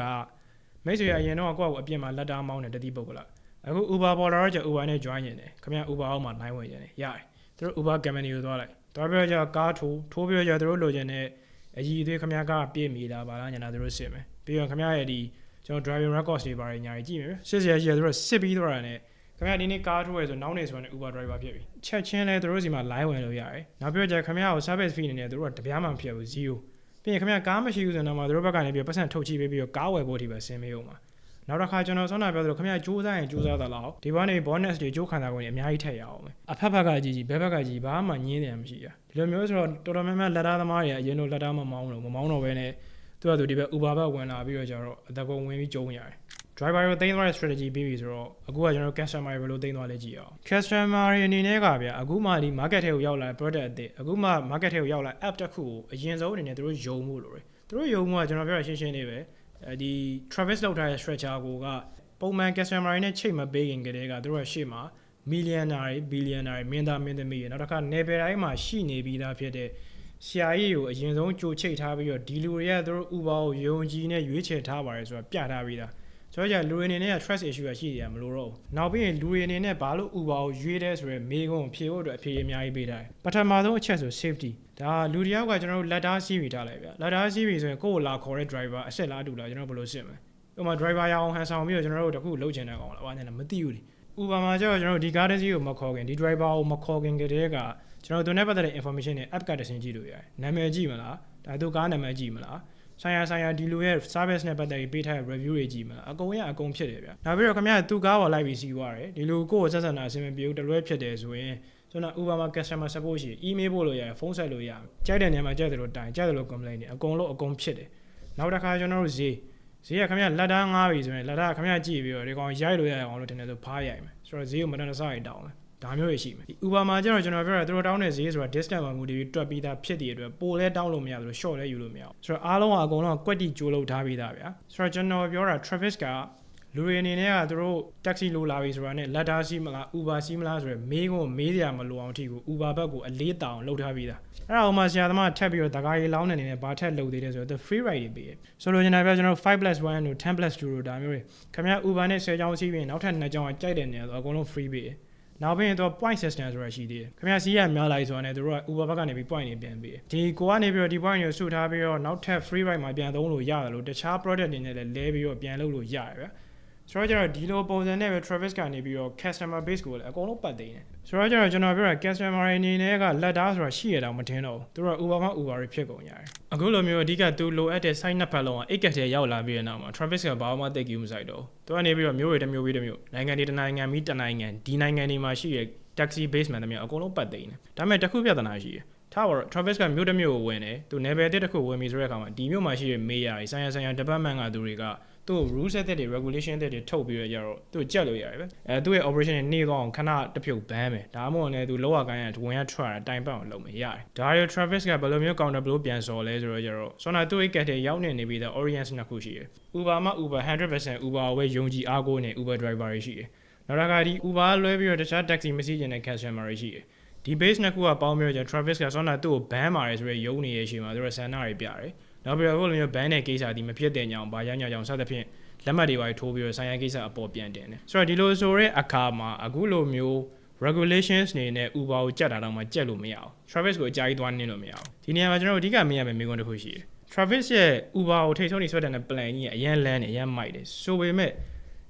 မိတ်ဆွေအရင်တော့ကိုယ့်ကိုအပြင်မှာလက်တားမောင်းတယ်တတိပုတ်ကလာအခု Uber ပေါ်လာတော့ကျ Uber နဲ့ join နေတယ်ခင်ဗျာ Uber အောက်မှာ line ဝင်နေတယ်ရတယ်သူတို့ Uber company ကိုသွားလိုက်သွားပြီးတော့ကျကားထိုးပြီးတော့ကျသူတို့လိုချင်တဲ့အကြီးအသေးခင်ဗျာကပြည့်မီလာပါလားညာတာသူတို့စစ်မယ်ပြီးတော့ခင်ဗျာရဲ့ဒီကျွန်တော် driving records တွေပါတယ်ညာကြီးကြည့်မယ်စစ်စရာရှိရသူတို့စစ်ပြီးသွားတာနဲ့ခင်ဗျာဒီနေ့ကားထိုးရဲဆိုနောက်နေ့ဆိုရင် Uber driver ဖြစ်ပြီချက်ချင်းလဲသူတို့စီမှာ line ဝင်လို့ရတယ်နောက်ပြီးတော့ကျခင်ဗျာကို service fee အနေနဲ့သူတို့ကတပြားမှမဖြစ်ဘူး0ပြီးရင်ခင်ဗျာကားမရှိဘူးဆိုတော့မှသူတို့ဘက်ကနေပြီးပတ်စံထုတ်ချိပေးပြီးတော့ကားဝယ်ဖို့ဒီပဲဆင်းမေးအောင်ပါနောက်တစ်ခါကျွန်တော်ဆောင်းတာပြောသလိုခင်ဗျာစူးစမ်းရင်စူးစမ်းသလားဒီဘောကနေ bonus တွေကြိုးခံတာကိုအများကြီးထည့်ရအောင်မယ်အဖက်ဖက်ကကြီးဘက်ဘက်ကကြီးဘာမှညင်းတယ်မရှိရဒီလိုမျိုးဆိုတော့တော်တော်များများလက်သားသမားတွေအရင်လိုလက်သားမမောင်းတော့ပဲနဲ့သူကသူဒီဘက် Uber ဘက်ဝင်လာပြီးတော့ကျတော့အသက်ကုန်ဝင်ပြီးကျုံရတယ် driver ကိုသိမ်းသွားတဲ့ strategy ပြီးပြီဆိုတော့အခုကကျွန်တော် customer တွေဘယ်လိုသိမ်းသွားလဲကြည့်အောင် customer တွေအနေနဲ့ကဗျာအခုမှဒီ market ထဲကိုရောက်လာတဲ့ product အသစ်အခုမှ market ထဲကိုရောက်လာ app တစ်ခုကိုအရင်ဆုံးအနေနဲ့သူတို့ယုံမှုလို့သူတို့ယုံမှုကကျွန်တော်ပြောရရှင်းရှင်းလေးပဲဒီ Travis လောက်ထားတဲ့ structure ကိုကပုံမှန် customer တွေနဲ့ချိတ်မပေးခင်ကတည်းကသူတို့ကရှေ့မှာ millionaire တွေ billionaire တွေမင်းသားမင်းသမီးတွေနောက်တစ်ခါ level တိုင်းမှာရှိနေပြီးသားဖြစ်တဲ့ဆရာကြီးကိုအရင်ဆုံးကြိုချိတ်ထားပြီးတော့ဒီလူတွေကသူတို့ Uber ကိုယုံကြည်နဲ့ရွေးချယ်ထားပါတယ်ဆိုတာပြထားပြီးသားဆိုတော့လူတွေအနေနဲ့က trust issue ရှိရမလို့တော့နောက်ပြီးရင်လူတွေအနေနဲ့ဘာလို့ Uber ကိုရွေးတယ်ဆိုရယ်မေးခွန်းဖြေဖို့အတွက်အဖြေအများကြီးပေးထားတယ်ပထမဆုံးအချက်ဆို safety ဒါလူတယောက်ကကျွန်တော်တို့လက်သားစီးပြီးထားလိုက်ဗျလက်သားစီးပြီးဆိုရင်ကိုယ့်ကိုလာခေါ်တဲ့ driver အဆက်လားတူလားကျွန်တော်ဘယ်လိုစစ်မလဲဥပမာ driver ရအောင်ဟန်ဆောင်ပြီးတော့ကျွန်တော်တို့တခုလှုပ်ချင်တဲ့ကောင်လားဘာညာမသိဘူးလေ Uber မှာကျတော့ကျွန်တော်တို့ဒီကားတစ်စီးကိုမခေါ်ခင်ဒီ driver ကိုမခေါ်ခင်ကတည်းကကျွန်တော်တို့သူနဲ့ပတ်သက်တဲ့ information တွေ app ကတဆင်ကြည့်လို့ရတယ်နာမည်ကြည့်မလားဒါသူကားနာမည်ကြည့်မလားဆိုင်ရာဒီလူရဲ့ service နဲ့ပတ်သက်ပြီးပေးထားတဲ့ review တွေကြည့်မလားအကုန်ဖြစ်တယ်ဗျနောက်ပြီးတော့ခင်ဗျာသူကားပေါ်လိုက်ပြီးစီးသွားတယ်ဒီလူကိုယ့်ကိုဆက်ဆံတာအဆင်မပြေဘူးတလွဲဖြစ်တယ်ဆိုရင်ကျွန်တော် Uber မှာ customer support ရှိ email ပို့လို့ရတယ်ဖုန်းဆက်လို့ရတယ်ကြိုက်တဲ့နေရာမှာကြိုက်တယ်လို့တိုင်ကြိုက်တယ်လို့ complain တွေအကုန်ဖြစ်တယ်နောက်တစ်ခါကျွန်တော်တို့ဈေးကခင်ဗျာလက်သားငားပြီဆိုရင်လက်သားခင်ဗျာကြည့်ပြီးတော့ဒီကောင်ရိုက်လို့ရအောင်လို့ထင်တယ်ဆိုဖားရိုက်မယ်ဆိုတော့ဈေးကိုမတန်တဆရိုက်တောင်းမယ်ဒါမျိုးတွေရှိမယ်ဒီ Uber မှာကျတော့ကျွန်တော်ပြောတာသူတို့တောင်းတဲ့ဈေးဆိုတာ distance မှာမူတည်ပြီးတွက်ပြီးသားဖြစ်တဲ့အတွက်ပိုလဲတောင်းလို့မရဘူးလို့ short လဲယူလို့မရဘူးဆိုတော့အားလုံးကအကုန်လုံးကွက်တီကြိုးလို့ထားပြီးသားဗျာဆိုတော့ကျွန်တော်ပြောတာ Travis ကလူတွေအနေနဲ့ကသူတို့ taxi လိုလာပြီဆိုတာနဲ့လက်သားစီးမလား Uber စီးမလားဆိုရယ်မေးစရာမလိုအောင်အထိကို Uber ဘက်ကိုအလေးတောင်လှုပ်ထားပြီးသားအဲ့ဒါဥမာဆရာသမားထပ်ပြီးတော့တကားကြီးလောင်းနေနေဘာထက်လှုပ်သေးတယ်ဆိုတော့ free ride တွေပေးတယ်ဆိုလိုချင်တာပြကျွန်တော် 5+1 တို့ 10+2 တို့ဒါမျိုးတွေခင်ဗျာ Uber နဲ့10ချောင်းစီးပြီးနောက်ထပ်2ချောင်းကြိုက်တဲ့နေရာဆိုအကုန်လုံး free ပေးတယ်နောက်ပြီးတော့ point system ဆိုတာရှိသေးတယ်ခင်ဗျာစီးရများလိုက်ဆိုတာနဲ့တို့က Uber ဘက်ကနေပြီး point တွေပြန်ပေးတယ်ဒီကိုကနေပြီးတော့ဒီ point တွေကိုစုထားပြီးတော့နောက်ထပ် free ride မှာပြန်သုံးလို့ရတယ်လို့တခြား product တွေနဲ့လည်းလဲပြီးတော့ပြန်လုပ်လို့ရတယ်ဗျာဆိုတော့ကျတော့ဒီလိုပုံစံနဲ့ပဲ Travis ကနေပြီးတော့ customer base ကိုလည်းအကုန်လုံးပတ်သိမ်းတယ်ဆိုတော့ကျတော့ကျွန်တော်ပြောတာ customer တွေအနေနဲ့ကလက်သားဆိုတာရှိရတာမထင်တော့ဘူးသူတို့က Uber မှာ Uber တွေဖြစ်ကုန်ကြတယ်အခုလိုမျိုးအဓိကသူလိုအပ်တဲ့ site နှစ်ဖက်လုံးကအိတ်ကတ်ထဲရောက်လာပြီးတဲ့နောက်မှာ Travis ကဘာမှသိကူးမဆိုင်တော့သူကနေပြီးတော့မျိုးတွေတစ်မျိုးပြီးတစ်မျိုးနိုင်ငံတွေတစ်နိုင်ငံပြီးတစ်နိုင်ငံဒီနိုင်ငံတွေမှာရှိတဲ့ taxi base မှန်တယ်များအကုန်လုံးပတ်သိမ်းတယ်ဒါပေမဲ့တစ်ခုပြဿနာရှိတယ်ထားပါတော့ Travis ကမြို့တစ်မြို့ကိုဝင်တယ်သူ level တစ်ခုဝင်ပြီဆိုတဲ့အခါမှာဒီမြို့မှာရှိတဲ့ mayor ဆိုင်ရာ department ကသူတွေက သူ့ rules တဲ့တွေ regulation တဲ့တွေထုတ်ပြီးတော့ကြတော့သူကြက်လို့ရတယ်ပဲသူ့ရဲ့ operation တွေနေသွားအောင်ခဏတစ်ဖြုတ် ban မယ်ဒါမှမဟုတ်လည်းသူလောက်ရကိုင်းရဝင်ရထွက်ရတိုင်ပတ်အောင်လုပ်မယ်ရတယ်ဒါရီ Travis ကဘယ်လိုမျိုး counter blow ပြန်စော်လဲဆိုတော့ကြတော့ဆောနာသူ့ရဲ့ cat တွေရောက်နေပြီးတော့ audience နှစ်ခုရှိတယ် Uber မှာ Uber 100% Uber ကိုပဲယုံကြည်အားကိုးနေ Uber driver တွေရှိတယ်နောက်တစ်ခါဒီ Uber လွှဲပြီးတော့တခြား taxi မစီးကျင်တဲ့ customer တွေရှိတယ်ဒီ base နှစ်ခုကပေါင်းပြီးတော့ Travis ကဆောနာသူ့ကို ban ပါတယ်ဆိုရယ်ယုံနေရဲ့အချိန်မှာသူတို့ဆန္ဒတွေပြတယ်နောက်ပြီးတော့အခုလိုမျိုး ban တဲ့ကိစ္စဒီမဖြစ်တဲ့ညောင်ဘာရညောင်စသဖြင့်လက်မှတ်တွေပါထိုးပြီးတော့ဆိုင်ရာကိစ္စအပေါ်ပြန်တင်တယ်ဆိုတော့ဒီလိုဆိုရဲအခါမှာအခုလိုမျိုး regulations နေနဲ့ Uber ကိုကြက်တာတော့မှကြက်လို့မရအောင် Travis ကိုအကြာကြီးသွားနင်းလို့မရအောင်ဒီနေရာမှာကျွန်တော်တို့အဓိကမေးရမယ့်မေးခွန်းတစ်ခုရှိတယ် Travis ရဲ့ Uber ကိုထိတ်ဆုံးနေဆွဲတဲ့ plan ကြီးအရင်လမ်းနေအရင်မိုက်တယ်ဆိုပေမဲ့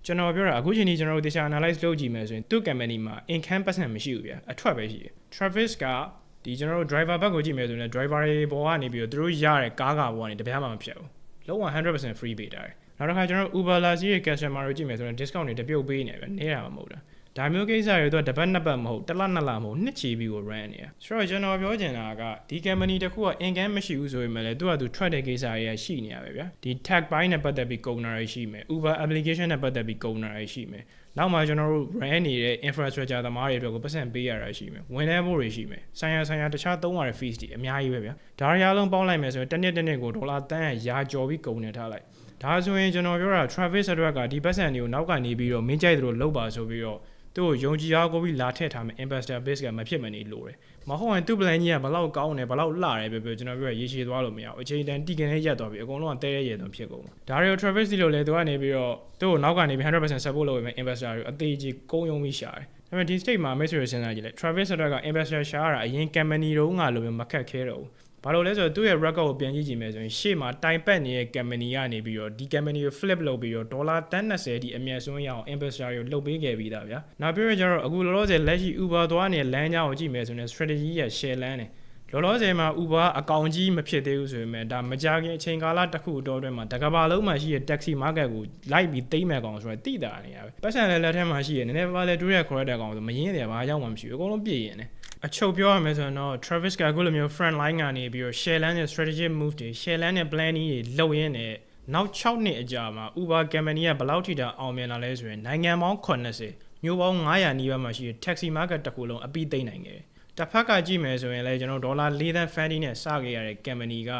ကျွန်တော်ပြောတာအခုချိန်ကြီးကျွန်တော်တို့တခြား analyze လုပ်ကြည့်မယ်ဆိုရင်သူ့ company မှာ income percent မရှိဘူးဗျာအထွက်ပဲရှိတယ် Travis ကဒီကျွန်တော်တို့ driver ဘက်ကိုကြည့်မယ်ဆိုရင် driver တွေပေါ်ကနေပြီးတော့သူတို့ရတဲ့ကားကပေါ်ကနေတပြားမှမဖြစ်ဘူးလုံးဝ 100% free ပေးတာနောက်တစ်ခါကျွန်တော်တို့ Uber လာစီးရဲ့ customer တွေကြည့်မယ်ဆိုရင် discount တွေတပြုတ်ပေးနေပဲနေတာမှမဟုတ်တာဒါမျိုးကိစ္စတွေတော့တစ်ပတ်နှစ်ပတ်မဟုတ်တစ်လနှစ်လမဟုတ်နှစ်ချီပြီးကို run နေတာဆိုတော့ကျွန်တော်ပြောချင်တာကဒီ company တစ်ခုက income မရှိဘူးဆိုပေမဲ့လည်းသူကသူထွက်တဲ့ကိစ္စတွေကရှိနေရပဲဗျာဒီ tag ဘိုင်းနဲ့ပတ်သက်ပြီးကုန်တာတွေရှိမယ် Uber application နဲ့ပတ်သက်ပြီးကုန်တာတွေရှိမယ်နောက်မှကျွန်တော်တို့ run နေတဲ့ infrastructure သမားတွေအတွက်ကိုပတ်စံပေးရတာရှိမယ်ဝန်ထမ်းဖို့တွေရှိမယ်ဆိုင်ရာတခြားသုံးရတဲ့ fees တွေအများကြီးပဲဗျာဒါတွေအားလုံးပေါင်းလိုက်မယ်ဆိုရင်တစ်နှစ်ကိုဒေါ်လာတန်းရာကျော်ပြီးကုန်နေထားလိုက်ဒါဆိုရင်ကျွန်တော်ပြောတာ Travis အတွက်ကဒီပတ်စံတွေကိုနောက်ကနေပြီးတော့မင်းကြိုက်သလိုလုပ်ပါဆိုပြီးတော့သူ့ကိုယုံကြည်အားကိုပြီးလာထည့်ထားမယ် investor base ကမဖြစ်မနေလို့တယ်မဟုတ်ရင်သူ့ plan ကြီးကဘလောက်ကောင်းတယ်ဘလောက်လှတယ်ပြောကျွန်တော်ပြောရေရှည်သွားလို့မရဘူးအချိန်တန်တိကန်နဲ့ရက်သွားပြီအကုန်လုံးကတဲရဲရဲသွန်ဖြစ်ကုန်မှာဒါရီ Travis ဒီလိုလေသူကနေပြီးတော့သူ့ကိုနောက်ကနေပြီး 100% support လုပ်ပေးမယ် investor တွေအသေးကြီးကုန်းယုံပြီးရှာတယ်ဒါပေမဲ့ဒီ state မှာ message စဉ်းစားကြည့်လိုက် Travis အတွက်က investor ရှာရတာအရင် company တုန်းကလိုမျိုးမခက်ခဲတော့ဘူးဘာလို့လဲဆိုတော့သူ့ရဲ့ record ကိုပြန်ကြည့်ကြည့်မယ်ဆိုရင်ရှေ့မှာတိုင်ပတ်နေတဲ့ company ကနေပြီးတော့ဒီ company ကို flip လုပ်ပြီးတော့ဒေါ်လာ120ဒီအမြတ်စွန်းရအောင် investor တွေကိုလှုပ်ပေးခဲ့ပြီးသားဗျာနောက်ပြီးတော့ကျတော့အခုလောလောဆယ်လက်ရှိ Uber သွားနေတဲ့လမ်းကြောင်းကိုကြည့်မယ်ဆိုရင် strategy ရဲ့ share လမ်းတယ်လောလောဆယ်မှာ Uber အကောင့်ကြီးမဖြစ်သေးဘူးဆိုပေမဲ့ဒါမကြခင်အချိန်ကာလတစ်ခုတော့အတွင်းမှာတကဘာလုံးမှာရှိတဲ့ taxi market ကိုလိုက်ပြီးသိမ်းမဲ့ကောင်ဆိုတော့တိတာနေရပဲပတ်စံလက်ထဲမှာရှိရနည်းနည်းပါးပါးလဲတူရ correct တဲ့ကောင်ဆိုမရင်းတယ်ဘာရောက်မှမရှိဘူးအကုန်လုံးပြည့်ရင်တယ်အချုပ်ပြောရမယ်ဆိုတော့ Travis ကအခုလိုမျိုး front line ကနေပြီးတော့ share land နဲ့ strategic move တွေ share land နဲ့ planning တွေလုပ်ရင်းနဲ့နောက်6နှစ်အကြာမှာ Uber company ကဘယ်လောက်ထိတာအောင်မြင်လာလဲဆိုရင်နိုင်ငံပေါင်း80မျိုးပေါင်း900နီးပါးမှာရှိတဲ့ taxi market တစ်ခုလုံးအပြီးသိမ်းနိုင်ခဲ့တယ်တစ်ဖက်ကကြည့်မယ်ဆိုရင်လည်းကျွန်တော်ဒေါ်လာ4သန်း funding နဲ့စခဲ့ရတဲ့ company က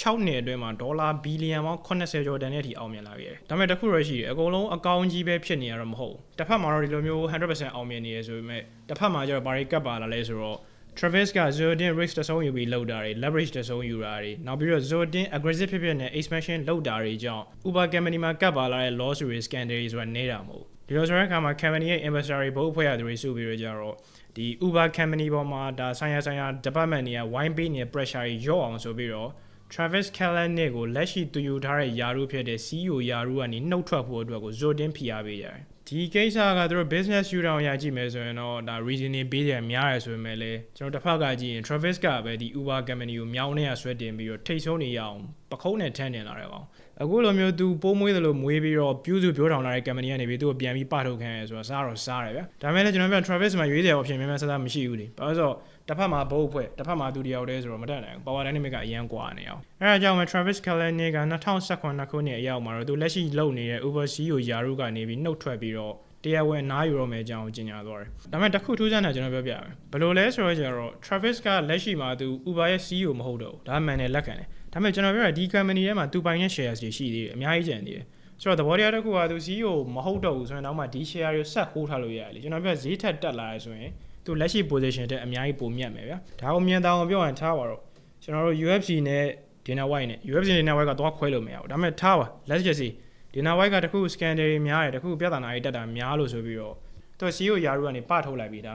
6နှစ်အတွင်းမှာဒေါ်လာဘီလီယံပေါင်း80ကျော်တန်တဲ့အထိအောင်မြင်လာခဲ့တယ်ဒါပေမဲ့တစ်ခုတော့ရှိတယ်အကုန်လုံးအကောင့်ကြီးပဲဖြစ်နေရတော့မဟုတ်တစ်ဖက်မှာတော့ဒီလိုမျိုး 100% အောင်မြင်နေရဆိုပေမဲ့တစ်ဖက်မှာကျတော့ဘာတွေကပ်ပါလာလဲဆိုတော့Travis က zero-din risk တဆုံးယူပြီးလောက်တာတွေ leverage တဆုံးယူတာတွေနောက်ပြီးတော့ zero-din aggressive ဖြစ်နဲ့ expansion လောက်တာတွေကြောင့် Uber company မှာကပ်ပါလာတဲ့ loss risk scandal တွေဆိုတာနေတာမဟုတ်ဒီလိုဆိုတဲ့အခါမှာ company ရဲ့ investor တွေဘုတ်ဖွဲ့ရသူတွေစုပြီးတော့ကြတော့ဒီ Uber company ပေါ်မှာဒါဆိုင်ရာ department တွေက wine bay နဲ့ pressure တွေရော့အောင်ဆိုပြီးတော့ Travis Kalanick ကိုလက်ရှိသူယူထားတဲ့ယာရုဖြစ်တဲ့ CEO ယာရုကနေနှုတ်ထွက်ဖို့အတွက်ကို zero-din ဖိအားပေးရတယ်ဒီကိစ္စကသူတို့ business shoodown ရကြည့်မယ်ဆိုရင်တော့ဒါ reason တွေပေးတယ်များတယ်ဆိုပေမဲ့လည်းကျွန်တော်တစ်ဖက်ကကြည့်ရင် Travis ကပဲဒီ Uber company ကိုမြောင်းနေရဆွဲတင်ပြီးတော့ထိတ်ဆုံးနေရအောင်ပခုံးနဲ့ထမ်းတင်လာတယ်ကောင်အခုလိုမျိုးသူပိုးမွေးတယ်လို့မွေးပြီးတော့ပြူးစုပြောထောင်လာတဲ့ company ကနေပြီးသူ့ကိုပြန်ပြီးပထုတ်ခံရဆိုတော့စားတော့စားတယ်ဗျာဒါပေမဲ့လည်းကျွန်တော်ပြော Travis မှာရွေးစရာ option များများဆဆမရှိဘူးလေဘာလို့ဆိုတော့တစ်ဖက်မှာဘုတ်ဖွဲ့တစ်ဖက်မှာသူတယောက်တည်းဆိုတော့မတတ်နိုင်ဘူး power dynamic ကအရန်ကွာနေအောင်အဲဒါကြောင့် Travis Kalanick က2019ခုနှစ်အရောက်မှာတော့သူလက်ရှိလုပ်နေတဲ့ Uber CEO ယာရုကနေပြီးနှုတ်ထွက်ပြီးတော့တရားဝင်နားယူရမယ်အကြောင်းကိုကြီးညာသွားတယ်ဒါပေမဲ့တစ်ခုထူးခြားတာကျွန်တော်ပြောပြမယ်ဘယ်လိုလဲဆိုတော့ကျတော့ Travis ကလက်ရှိမှာသူ Uber ရဲ့ CEO မဟုတ်တော့ဘူးဒါမှန်တယ်လက်ခံတယ်ဒါပေမဲ့ကျွန်တော်ပြောတာဒီ company ထဲမှာသူပိုင်တဲ့ shares တွေရှိသေးတယ်အများကြီးကျန်သေးတယ်ဆိုတော့သဘောတရားတစ်ခုကသူ CEO မဟုတ်တော့ဘူးဆိုရင်တော့မှဒီ share တွေဆက်ဟိုးထားလို့ရတယ်လေကျွန်တော်ပြောဈေးထက်တက်လာရဆိုရင်သူလက်ရှိ position တဲ့အများကြီးပိုမြတ်မယ်ဗျာဒါကိုမြန်တောင်ပြောရင်ထားပါတော့ကျွန်တော်တို့ UFC နဲ့ Dana White နဲ့ UFC နဲ့ Dana White ကတော့ခွဲလို့မရဘူးဒါပေမဲ့ထားပါ let's just see Dana White ကတခု scandal တွေများတယ်တခုပြဿနာတွေတက်တာများလို့ဆိုပြီးတော့သူ CEO ယာရုကနေပထုတ်လိုက်ပြီးဒ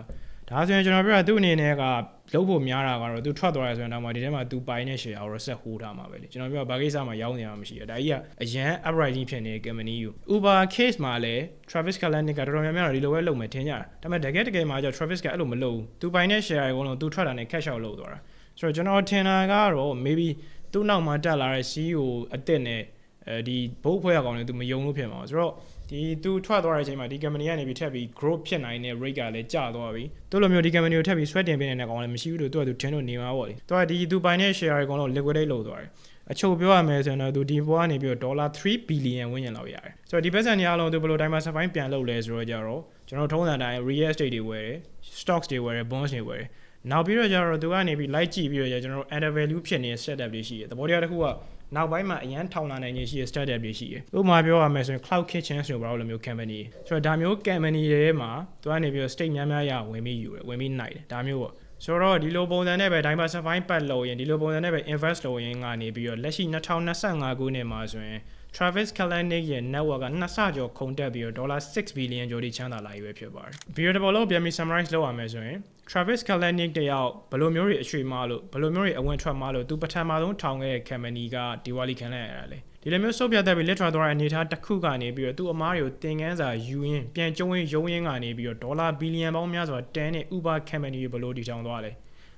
ါဆိုရင်ကျွန်တော်ပြောတာသူ့အနေနဲ့ကလုံးဖို့များတာကတော့သူထွက်သွားရဆိုရင်တော့မှဒီထဲမှာသူပိုင်တဲ့ share ကိုဆက်ဟိုးထားမှာပဲလေကျွန်တော်ပြောဘာကိစ္စမှရောင်းနေမှာမရှိဘူးဒါကြီးကအရန် uprising ဖြစ်နေတဲ့ company ကို Uber case မှာလည်း Travis Kalanick ကတော်တော်များများတော့ဒီလိုပဲလုပ်မယ်ထင်ကြတာဒါပေမဲ့တကယ်မှာကျ Travis ကအဲ့လိုမလုပ်ဘူးသူပိုင်တဲ့ share တွေကတော့သူထွက်တာနဲ့ cash out လုပ်သွားတာဆိုတော့ကျွန်တော်ထင်တာကတော့ maybe သူ့နောက်မှာတက်လာတဲ့ CEO အစ်စ်နဲ့ဒီဘုတ်ဖွဲ့ရကောင်လည်းသူမယုံလို့ဖြစ်မှာဆိုတော့ဒီသူထွက်သွားတဲ့အချိန်မှာဒီ company ကနေပြီးထပ်ပြီး growth ဖြစ်နိုင်တဲ့ rate ကလည်းကျသွားပြီသူ့လိုမျိုးဒီ company ကိုထပ်ပြီးဆွဲတင်ပေးနေတဲ့ကောင်လည်းမရှိဘူးလို့သူကသူထင်လို့နေမှာပေါ့လေသူကဒီသူပိုင်တဲ့ share တွေအကုန်လုံး liquidate လုပ်သွားတယ် အချုပ်ပြောရမယ်ဆိုရင်တော့သူဒီဘောကနေပြီးတော့$3 billion ဝန်းကျင်လောက်ရတယ်ဆိုတော့ဒီဘက်ဆန်တွေအားလုံးသူဘယ်လို diversify ပြန်လုပ်လဲဆိုတော့ကြတော့ကျွန်တော်ထုံးစံတိုင်း real estate တွေဝယ်တယ် stocks တွေဝယ်တယ် bonds တွေဝယ်တယ်နောက်ပြီးတော့ကြတော့သူကနေပြီး like ကြည့်ပြီးတော့ကျွန်တော်တို့ under value ဖြစ်နေတဲ့ setup တွေရှိတယ်သဘောတရားတစ်ခုကနောက်ပိုင်းမှာအရန်ထောင်လာနိုင်နေရှိတဲ့ startup တွေရှိတယ်ဥပမာပြောရမယ်ဆိုရင် cloud kitchen ဆိုတော့ဘာလို့လိုမျိုး company ဆိုတော့ဒါမျိုး company တွေမှာသူကနေပြီးတော့ stake များများရဝင်ပြီးယူတယ်ဝင်ပြီးနိုင်တယ်ဒါမျိုးပေါ့ဆိုတော့ဒီလိုပုံစံနဲ့ပဲ diversify ပတ်လို့ရင်ဒီလိုပုံစံနဲ့ပဲ invest လုပ်ရင်ကနေပြီးတော့လက်ရှိ2025ခုနှစ်မှာဆိုရင် Travis Kalanick ရဲ့ network က2ဆကျော်ခုန်တက်ပြီးတော့$6 billion ကျော်ထိချမ်းသာလာပြီပဲဖြစ်ပါတယ်။ video တစ်ပုဒ်လုံးပြန်ပြီး summarize လုပ်ရမယ်ဆိုရင် Travis Kalanick တယောက်ဘယ်လိုမျိုးတွေအရွှေ့မားလို့ဘယ်လိုမျိုးတွေအဝင်ထွက်မားလို့သူပထမဆုံးထောင်ခဲ့တဲ့ company က Diwali ခံလိုက်ရတာလေဒီလိုမျိုးစုပ်ပြတ်တက်ပြီးလက်ထွက်သွားတဲ့အနေအထားတစ်ခုကနေပြီးတော့သူ့အမားတွေကိုသင်ခန်းစာယူရင်းပြန်ကျုံးရင်းရုံးရင်းကနေပြီးတော့$ဘီလီယံပေါင်းများစွာတန်းတဲ့ Uber company တွေဘယ်လိုတည်ထောင်သွားလဲ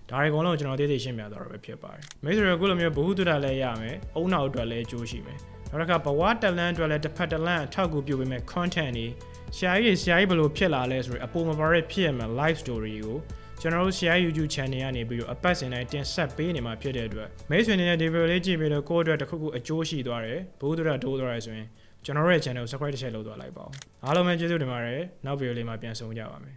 ဒါတွေအကုန်လုံးကျွန်တော်သိသိရှင်းပြသွားတာပဲဖြစ်ပါတယ်မိတ်ဆွေတို့အခုလိုမျိုးဘ ഹു တုဒလည်းရမယ်အုံနောက်အတွက်လည်းအကျိုးရှိမယ်နောက်တစ်ခါဘဝတလန်းအတွက်လည်းတစ်ဖက်တစ်လန်းအထောက်အကူပြုပေးမဲ့ content တွေဆရာကြီးဘယ်လိုဖြစ်လာလဲဆိုရင်အပေါ်မပါရဖြစ်ရမယ် live story ကိုကျွန်တော်တို့ဆရာ YouTube channel ကနေပြီးတော့အပတ်စဉ်တိုင်းတင်ဆက်ပေးနေမှာဖြစ်တဲ့အတွက်မိတ်ဆွေတွေနဲ့ဒီ video လေးကြည့်ပြီးတော့ကိုယ့်အတွက်တစ်ခုခုအကျိုးရှိသွားတယ်ဘ ഹു တုဒတိုးသွားတယ်ဆိုရင်ကျွန်တော်တို့ရဲ့ channel ကို subscribe တစ်ချက်လုပ်သွားလိုက်ပါဦးအားလုံးပဲကျေးဇူးတင်ပါတယ်နောက် video လေးမှာပြန်ဆုံကြပါမယ်